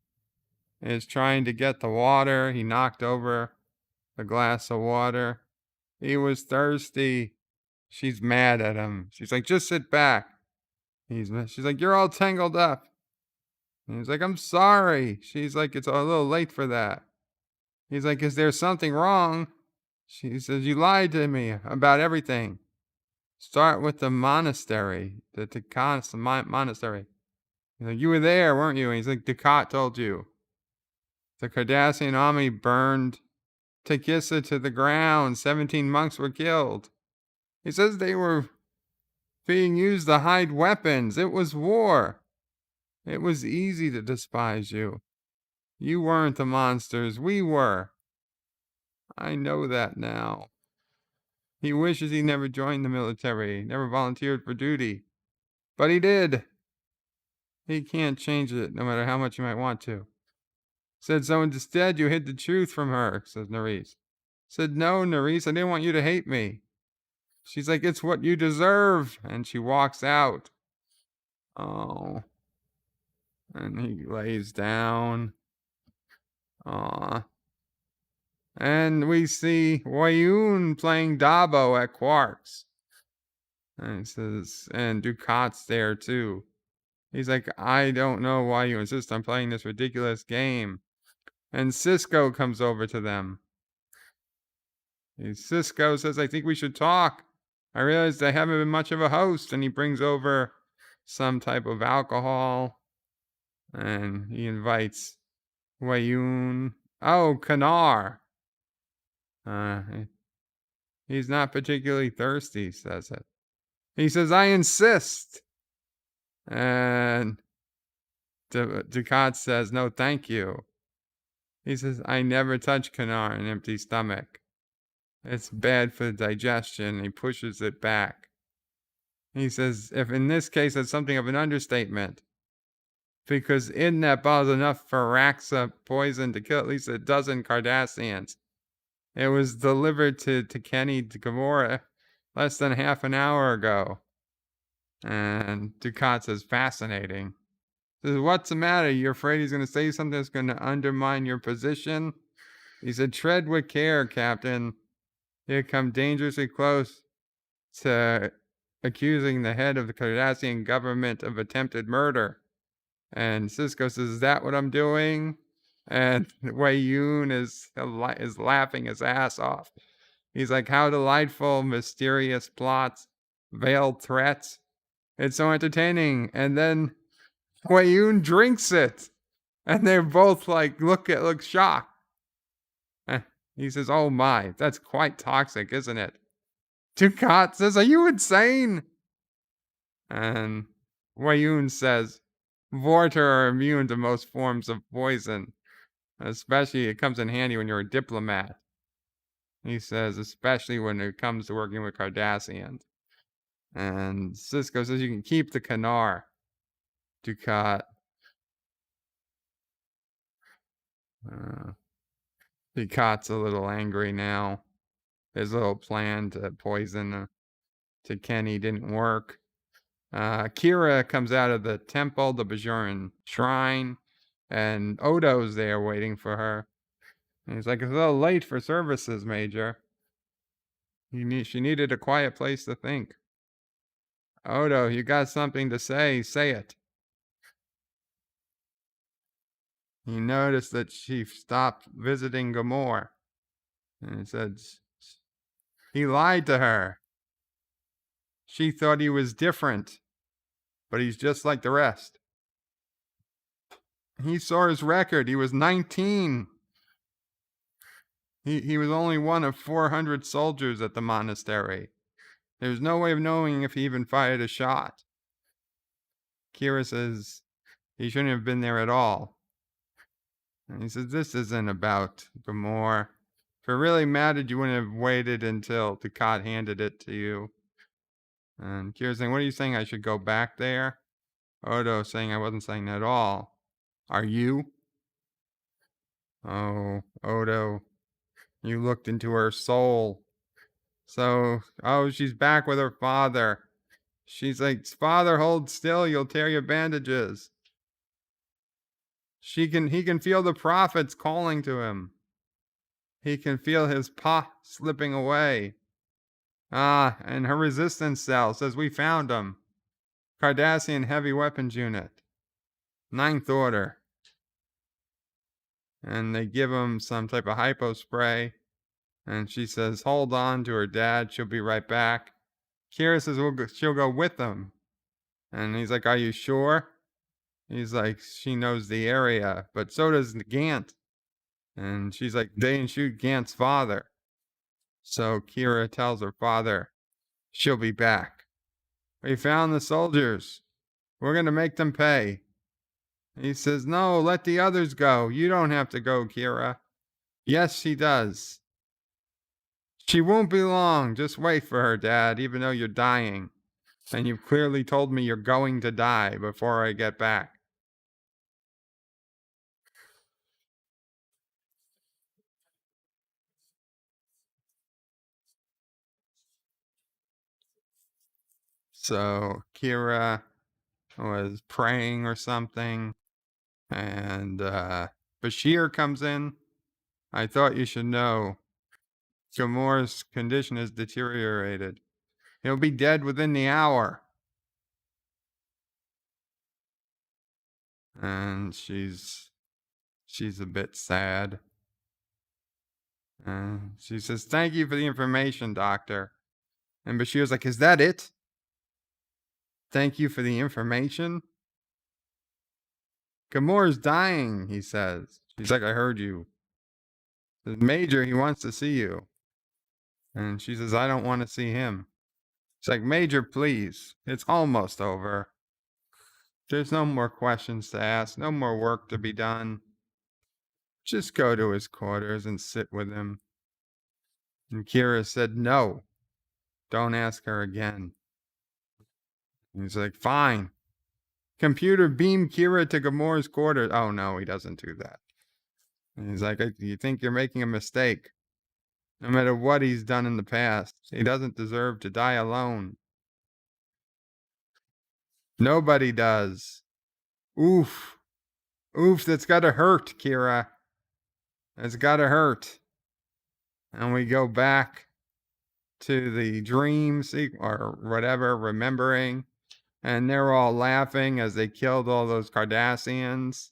is trying to get the water. He knocked over a glass of water. He was thirsty. She's mad at him. She's like, just sit back. She's like, you're all tangled up. And he's like, I'm sorry. She's like, it's a little late for that. He's like, is there something wrong? She says, you lied to me about everything. Start with the monastery, the Tekeny monastery. He's like, you were there, weren't you? And he's like, Dukat told you. The Cardassian army burned Tekissa to the ground. 17 monks were killed. He says they were being used to hide weapons. It was war. It was easy to despise you. You weren't the monsters. We were. I know that now. He wishes he never joined the military, never volunteered for duty. But he did. He can't change it, no matter how much you might want to. Said, so instead you hid the truth from her, says Nerys. Said, no, Nerys, I didn't want you to hate me. She's like, it's what you deserve. And she walks out. Oh. And he lays down. Aw. And we see Wayun playing Dabo at Quark's. And he says, and Dukat's there too. He's like, I don't know why you insist on playing this ridiculous game. And Cisco comes over to them. Cisco says, I think we should talk. I realized I haven't been much of a host. And he brings over some type of alcohol. And he invites Wayun. Oh, Kanar. He's not particularly thirsty, says it. He says, I insist. And Dukat says, no, thank you. He says, I never touch Kanar on an empty stomach. It's bad for the digestion. He pushes it back. He says, if in this case it's something of an understatement. Because in that bottle is enough Firaxa poison to kill at least a dozen Cardassians. It was delivered to Tekeny Ghemor less than half an hour ago. And Dukat says, fascinating. Says, what's the matter? You're afraid he's going to say something that's going to undermine your position? He said, tread with care, Captain. You come dangerously close to accusing the head of the Cardassian government of attempted murder. And Cisco says, is that what I'm doing? And Wei Yun is laughing his ass off. He's like, how delightful, mysterious plots, veiled threats. It's so entertaining. And then Wei Yun drinks it. And they're both like, look shocked. He says, oh my, that's quite toxic, isn't it? Dukat says, are you insane? And Wei Yun says, Vorter are immune to most forms of poison. Especially, it comes in handy when you're a diplomat. He says, especially when it comes to working with Cardassians. And Cisco says, you can keep the Kanar. Dukat. Dukat's a little angry now. His little plan to poison Tekeny didn't work. Kira comes out of the temple, the Bajoran shrine, and Odo's there waiting for her. And he's like, it's a little late for services, Major. She needed a quiet place to think. Odo, you got something to say it. He noticed that she stopped visiting Ghemor. And he said, he lied to her. She thought he was different, but he's just like the rest. He saw his record. He was 19. He was only one of 400 soldiers at the monastery. There's no way of knowing if he even fired a shot. Kira says he shouldn't have been there at all. And he says, this isn't about Ghemor. If it really mattered, you wouldn't have waited until Dukat handed it to you. And Kira's saying, what are you saying? I should go back there? Odo saying, I wasn't saying that at all. Are you? Oh, Odo, you looked into her soul. So, she's back with her father. She's like, father, hold still, you'll tear your bandages. He can feel the prophets calling to him. He can feel his pa slipping away. And her resistance cell says we found him. Cardassian heavy weapons unit. 9th order. And they give him some type of hypo spray. And she says, hold on to her dad. She'll be right back. Kira says, she'll go with them. And he's like, are you sure? He's like, she knows the area, but so does Gant. And she's like, they didn't shoot Gant's father. So Kira tells her father, she'll be back. We found the soldiers. We're going to make them pay. He says, no, let the others go. You don't have to go, Kira. Yes, she does. She won't be long. Just wait for her, Dad, even though you're dying. And you've clearly told me you're going to die before I get back. So Kira was praying or something. And Bashir comes in. I thought you should know. Ghemor's condition has deteriorated. He'll be dead within the hour. And she's a bit sad. And she says, thank you for the information, Doctor. And Bashir's like, is that it? Thank you for the information? Ghemor's dying, he says. She's like, I heard you. Says, Major, he wants to see you. And she says, I don't want to see him. She's like, Major, please. It's almost over. There's no more questions to ask, no more work to be done. Just go to his quarters and sit with him. And Kira said, no, don't ask her again. He's like, fine. Computer, beam Kira to Ghemor's quarters. Oh, no, he doesn't do that. And he's like, you think you're making a mistake. No matter what he's done in the past, he doesn't deserve to die alone. Nobody does. Oof. Oof, that's gotta hurt, Kira. That's gotta hurt. And we go back to the dream or whatever, remembering. And they're all laughing as they killed all those Cardassians.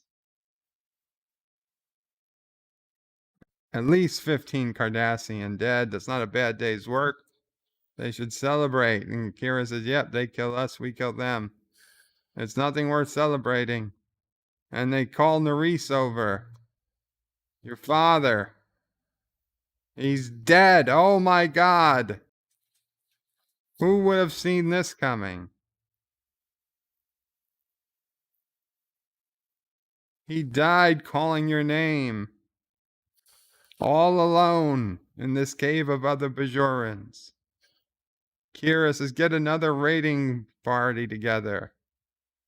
At least 15 Cardassian dead. That's not a bad day's work. They should celebrate. And Kira says, yep, they kill us, we kill them. It's nothing worth celebrating. And they call Nerys over. Your father. He's dead. Oh my God. Who would have seen this coming? He died calling your name. All alone in this cave of other Bajorans. Kira says, get another raiding party together.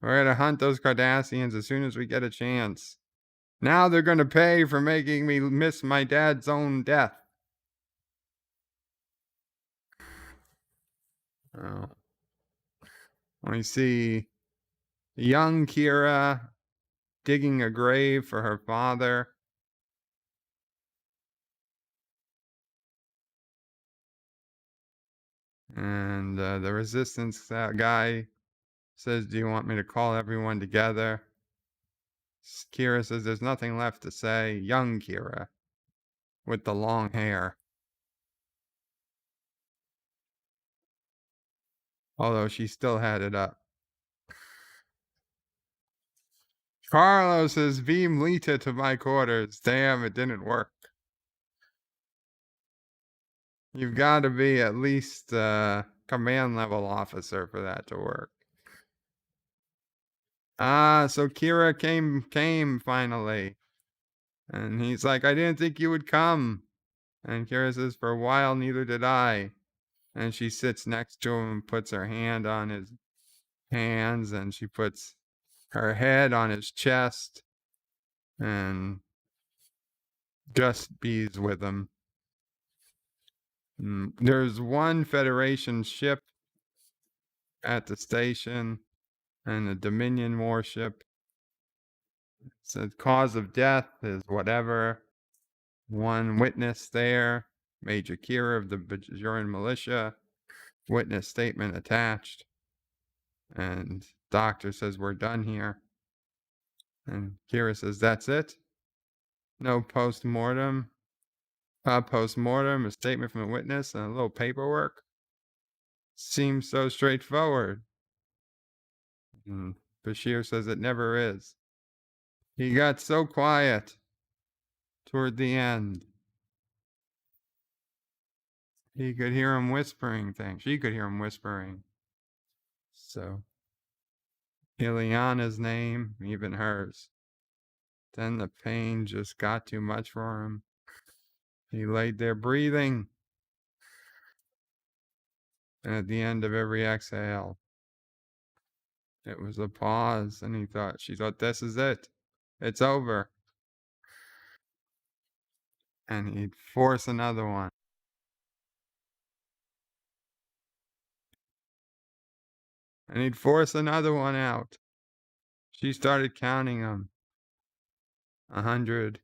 We're going to hunt those Cardassians as soon as we get a chance. Now they're going to pay for making me miss my dad's own death. Oh. We see young Kira digging a grave for her father. And the resistance guy says, do you want me to call everyone together? Kira says, there's nothing left to say. Young Kira with the long hair. Although she still had it up. Carlos says, beam Lita to my quarters. Damn, it didn't work. You've got to be at least a command level officer for that to work. So Kira came finally. And he's like, I didn't think you would come. And Kira says, for a while, neither did I. And she sits next to him and puts her hand on his hands, and she puts her head on his chest and just bees with him. There's one Federation ship at the station and a Dominion warship. It says cause of death is whatever. One witness there, Major Kira of the Bajoran militia. Witness statement attached. And doctor says we're done here. And Kira says that's it. No post-mortem. Post-mortem, a statement from a witness, and a little paperwork. Seems so straightforward. And Bashir says it never is. He got so quiet toward the end. He could hear him whispering things. She could hear him whispering. So, Ileana's name, even hers. Then the pain just got too much for him. He laid there breathing. And at the end of every exhale, it was a pause, and she thought, this is it. It's over. And he'd force another one. And he'd force another one out. She started counting them. 100,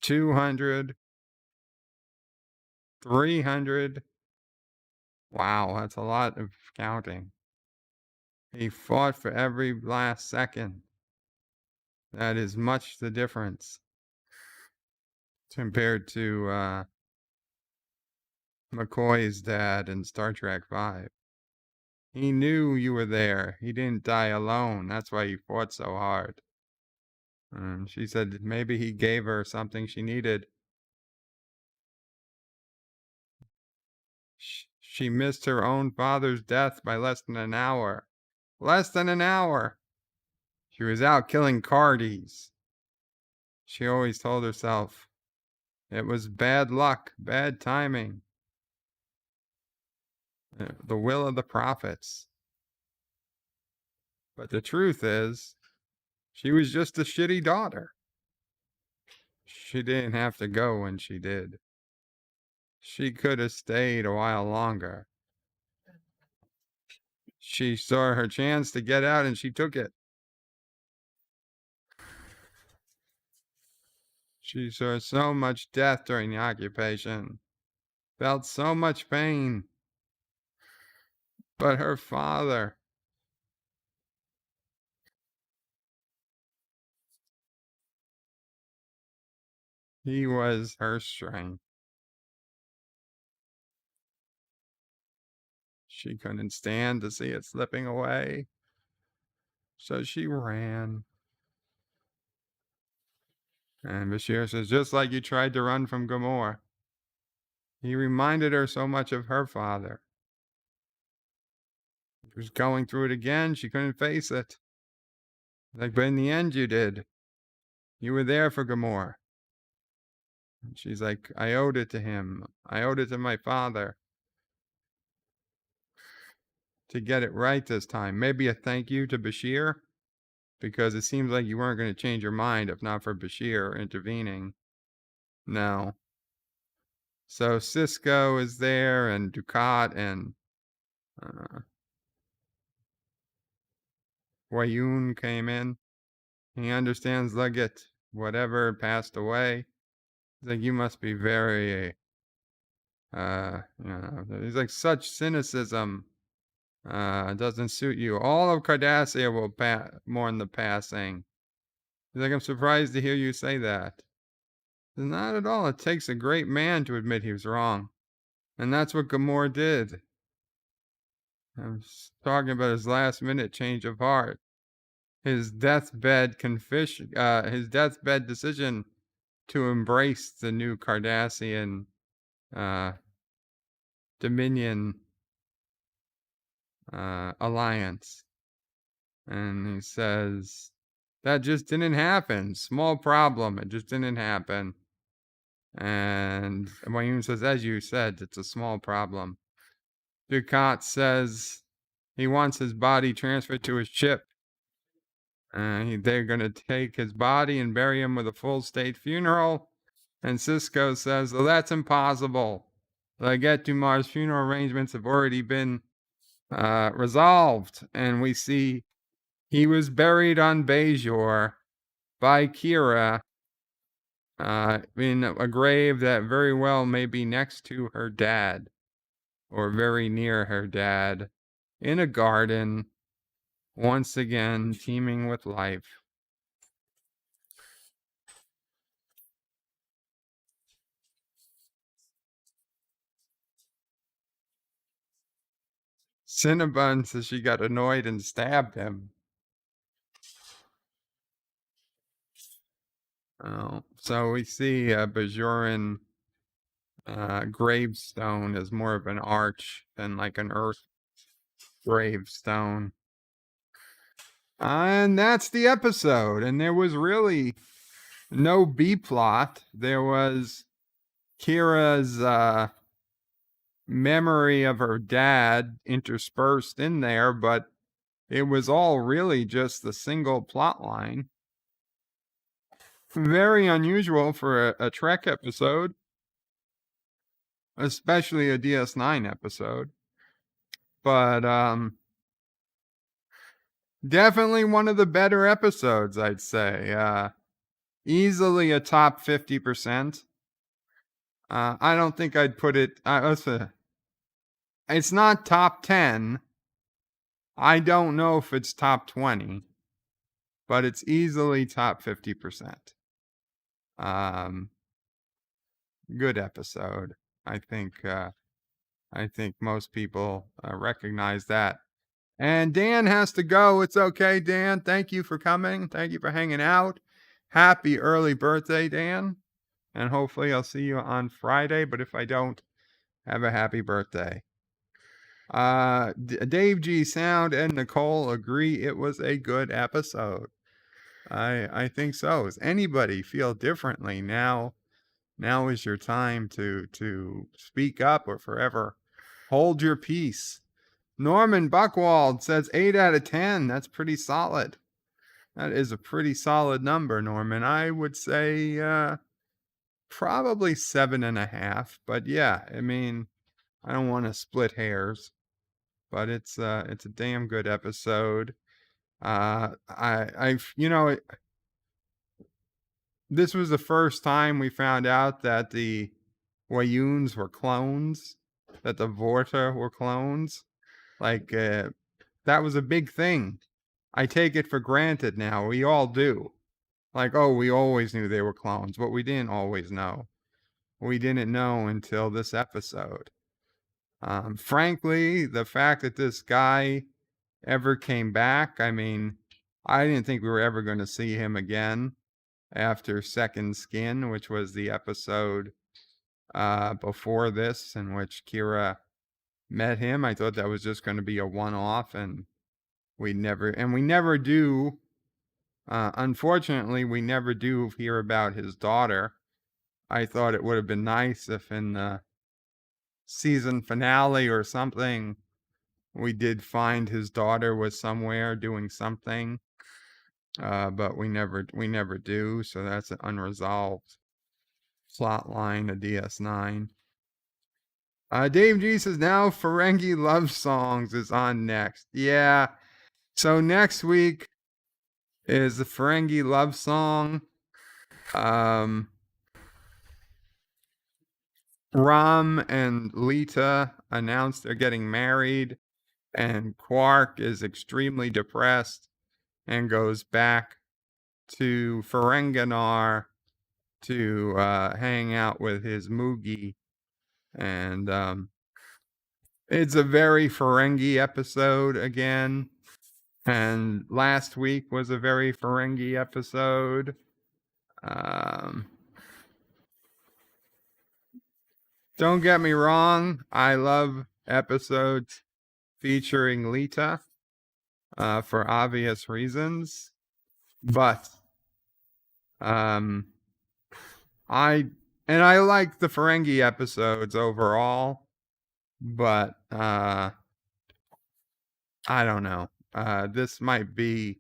200, 300. Wow, that's a lot of counting. He fought for every last second. That is much the difference compared to McCoy's dad in Star Trek V. He knew you were there. He didn't die alone. That's why he fought so hard. And she said maybe he gave her something she needed. She missed her own father's death by less than an hour. Less than an hour! She was out killing Cardies. She always told herself it was bad luck, bad timing. The will of the prophets. But the truth is, she was just a shitty daughter. She didn't have to go when she did. She could have stayed a while longer. She saw her chance to get out and she took it. She saw so much death during the occupation, felt so much pain. But her father, he was her strength. She couldn't stand to see it slipping away, so she ran. And Bashir says, just like you tried to run from Ghemor. He reminded her so much of her father. She was going through it again. She couldn't face it. Like, but in the end, you did. You were there for Ghemor. And she's like, I owed it to him. I owed it to my father to get it right this time. Maybe a thank you to Bashir, because it seems like you weren't going to change your mind if not for Bashir intervening. No. So Cisco is there, and Dukat, and Wayun came in. He understands Leggett, whatever, passed away. He's like, you must be very, he's like, such cynicism doesn't suit you. All of Cardassia will mourn the passing. He's like, I'm surprised to hear you say that. Not at all. It takes a great man to admit he was wrong. And that's what Ghemor did. I'm talking about his last minute change of heart. His deathbed his deathbed decision to embrace the new Cardassian Dominion alliance. And he says, that just didn't happen. Small problem. It just didn't happen. And Wayun says, as you said, it's a small problem. Dukat says he wants his body transferred to his ship. They're going to take his body and bury him with a full state funeral. And Cisco says, well, that's impossible. Leggett Dumar's funeral arrangements have already been resolved. And we see he was buried on Bajor by Kira in a grave that very well may be next to her dad, or very near her dad, in a garden, once again teeming with life. Cinnabon says she got annoyed and stabbed him. Oh, so we see Bajoran gravestone as more of an arch than like an earth gravestone. And that's the episode. And there was really no B plot. There was Kira's memory of her dad interspersed in there, but it was all really just the single plot line. Very unusual for a Trek episode, especially a DS9 episode. But definitely one of the better episodes, I'd say. Easily a top 50%. I don't think I'd put it... it's not top 10. I don't know if it's top 20. But it's easily top 50%. Good episode. I think most people recognize that. And Dan has to go. It's okay, Dan. Thank you for coming. Thank you for hanging out. Happy early birthday, Dan. And hopefully I'll see you on Friday. But if I don't, have a happy birthday. Dave G. Sound and Nicole agree it was a good episode. I think so. Does anybody feel differently now? Now is your time to speak up or forever hold your peace. Norman Buckwald says 8 out of 10. That's pretty solid. That is a pretty solid number, Norman. I would say probably 7.5. But yeah, I mean, I don't want to split hairs, but it's a damn good episode. This was the first time we found out that the Wayuns were clones, that the Vorta were clones. Like, that was a big thing. I take it for granted now. We all do. Like, oh, we always knew they were clones, but we didn't always know. We didn't know until this episode. Frankly, the fact that this guy ever came back, I mean, I didn't think we were ever going to see him again after Second Skin, which was the episode before this, in which Kira met him. I thought that was just going to be a one-off, and we never do. Unfortunately, we never do hear about his daughter. I thought it would have been nice if in the season finale or something, we did find his daughter was somewhere doing something. But we never do. So that's an unresolved plot line of DS9. Dave G says now Ferengi Love Songs is on next. Yeah. So next week is the Ferengi Love Song. Ram and Lita announced they're getting married, and Quark is extremely depressed and goes back to Ferenginar to hang out with his Moogie. And it's a very Ferengi episode again. And last week was a very Ferengi episode. Don't get me wrong, I love episodes featuring Lita for obvious reasons. But I like the Ferengi episodes overall, but I don't know. This might be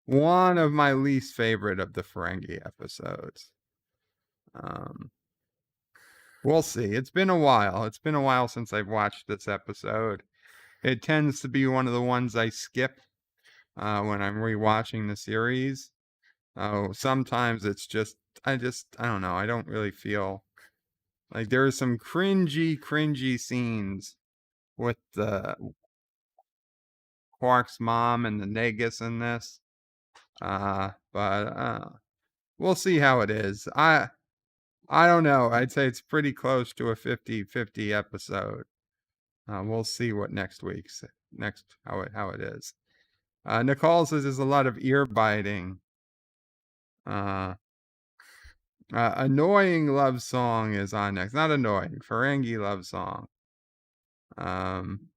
one of my least favorite of the Ferengi episodes. We'll see. It's been a while. It's been a while since I've watched this episode. It tends to be one of the ones I skip when I'm rewatching the series. Sometimes it's just, I don't know. I don't really feel like there are some cringy scenes with the Quark's mom and the Negus in this. But we'll see how it is. I don't know. I'd say it's pretty close to a 50-50 episode. We'll see what how it is. Nicole says there's a lot of ear biting. Annoying love song is on next. Not annoying. Ferengi love song. John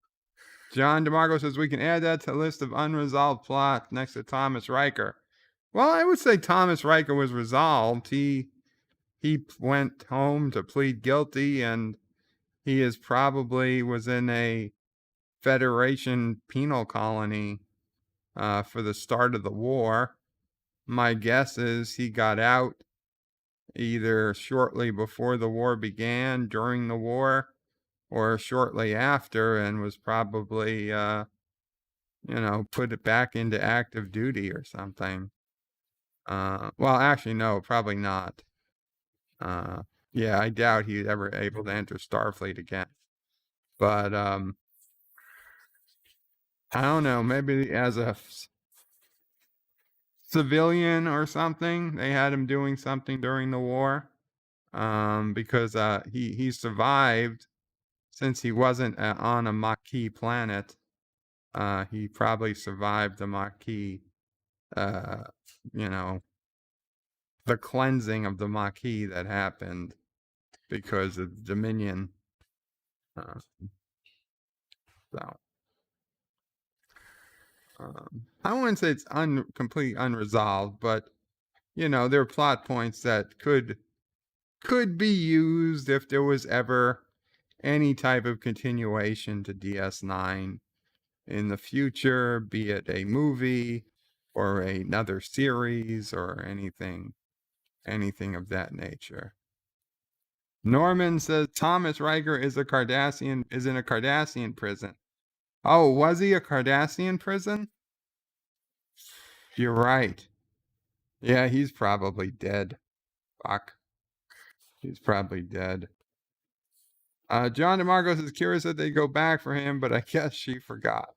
DeMarco says we can add that to the list of unresolved plots next to Thomas Riker. Well, I would say Thomas Riker was resolved. He went home to plead guilty, and he is probably was in a Federation penal colony for the start of the war. My guess is he got out either shortly before the war began, during the war, or shortly after, and was probably, put it back into active duty or something. Well, actually, no, probably not. Yeah, I doubt he's ever able to enter Starfleet again. But, I don't know, maybe as a civilian or something, they had him doing something during the war. Because he survived, since he wasn't on a Maquis planet. He probably survived the Maquis, the cleansing of the Maquis that happened because of Dominion. I wouldn't say it's completely unresolved, but there are plot points that could be used if there was ever any type of continuation to DS9. in the future, be it a movie or another series or anything of that nature. Norman says Thomas Riker is in a Cardassian prison. Oh, was he a Cardassian prison? You're right. Yeah, he's probably dead. Fuck. He's probably dead. John DeMarcos is curious that they go back for him, but I guess she forgot.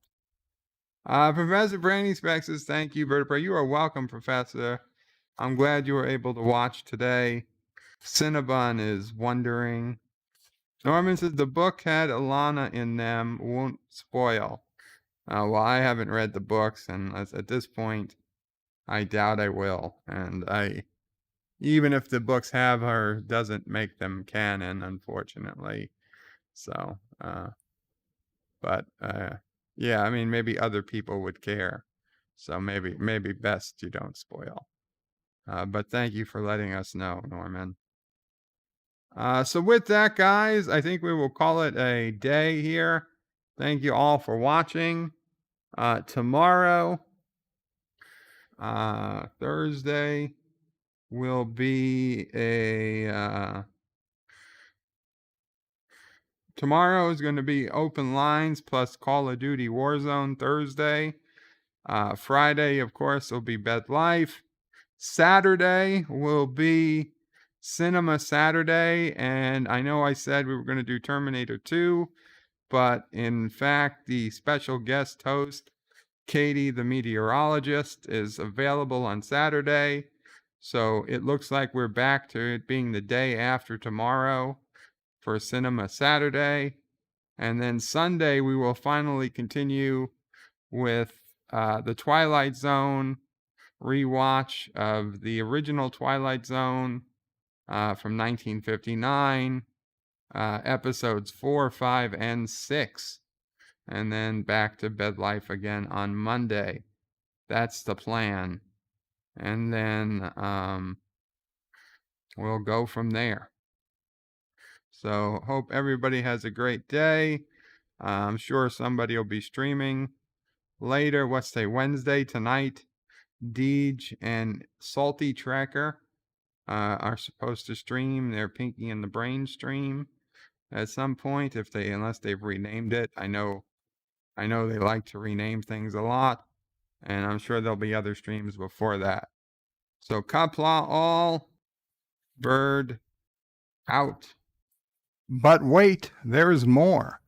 Professor Brainy Specs says, thank you, Vertebrae. You are welcome, Professor. I'm glad you were able to watch today. Cinnabon is wondering. Norman says, the book had Alana in them, won't spoil. Well, I haven't read the books, and at this point, I doubt I will. And even if the books have her, doesn't make them canon, unfortunately. So, yeah, I mean, maybe other people would care. So maybe best you don't spoil. But thank you for letting us know, Norman. So with that, guys, I think we will call it a day here. Thank you all for watching. Tomorrow, Thursday, will be tomorrow is going to be Open Lines plus Call of Duty Warzone Thursday. Friday, of course, will be Bed Life. Saturday will be Cinema Saturday, and I know I said we were going to do Terminator 2, but in fact, the special guest host, Katie the meteorologist, is available on Saturday. So it looks like we're back to it being the day after tomorrow for Cinema Saturday. And then Sunday, we will finally continue with the Twilight Zone rewatch of the original Twilight Zone from 1959, episodes 4, 5, and 6. And then back to Bed Life again on Monday. That's the plan. And then we'll go from there. So hope everybody has a great day. I'm sure somebody will be streaming later. What's today? Wednesday tonight. Deej and Salty Tracker are supposed to stream their Pinky and the Brain stream at some point, unless they've renamed it. I know they like to rename things a lot, and I'm sure there'll be other streams before that. So Qapla all, bird out. But wait, there's more.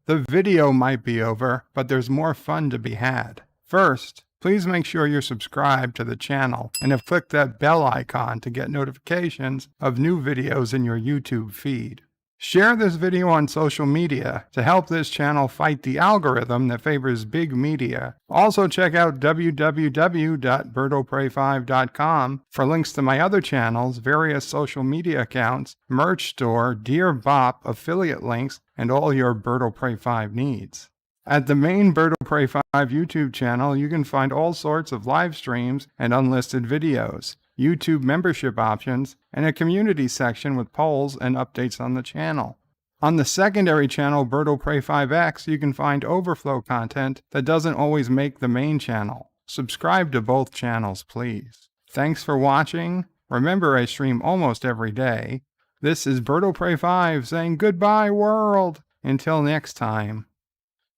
The video might be over, but there's more fun to be had. First, please make sure you're subscribed to the channel and have clicked that bell icon to get notifications of new videos in your YouTube feed. Share this video on social media to help this channel fight the algorithm that favors big media. Also check out www.birdoprey5.com for links to my other channels, various social media accounts, merch store, Dear Bop, affiliate links, and all your Bird of Prey 5 needs. At the main Bird of Prey 5 YouTube channel, you can find all sorts of live streams and unlisted videos, YouTube membership options, and a community section with polls and updates on the channel. On the secondary channel, Bird of Prey 5X, you can find overflow content that doesn't always make the main channel. Subscribe to both channels, please. Thanks for watching. Remember, I stream almost every day. This is Bird of Prey 5 saying goodbye, world. Until next time.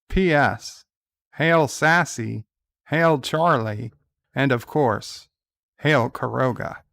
P.S. Hail Sassy, hail Charlie, and of course, hail Kuroga.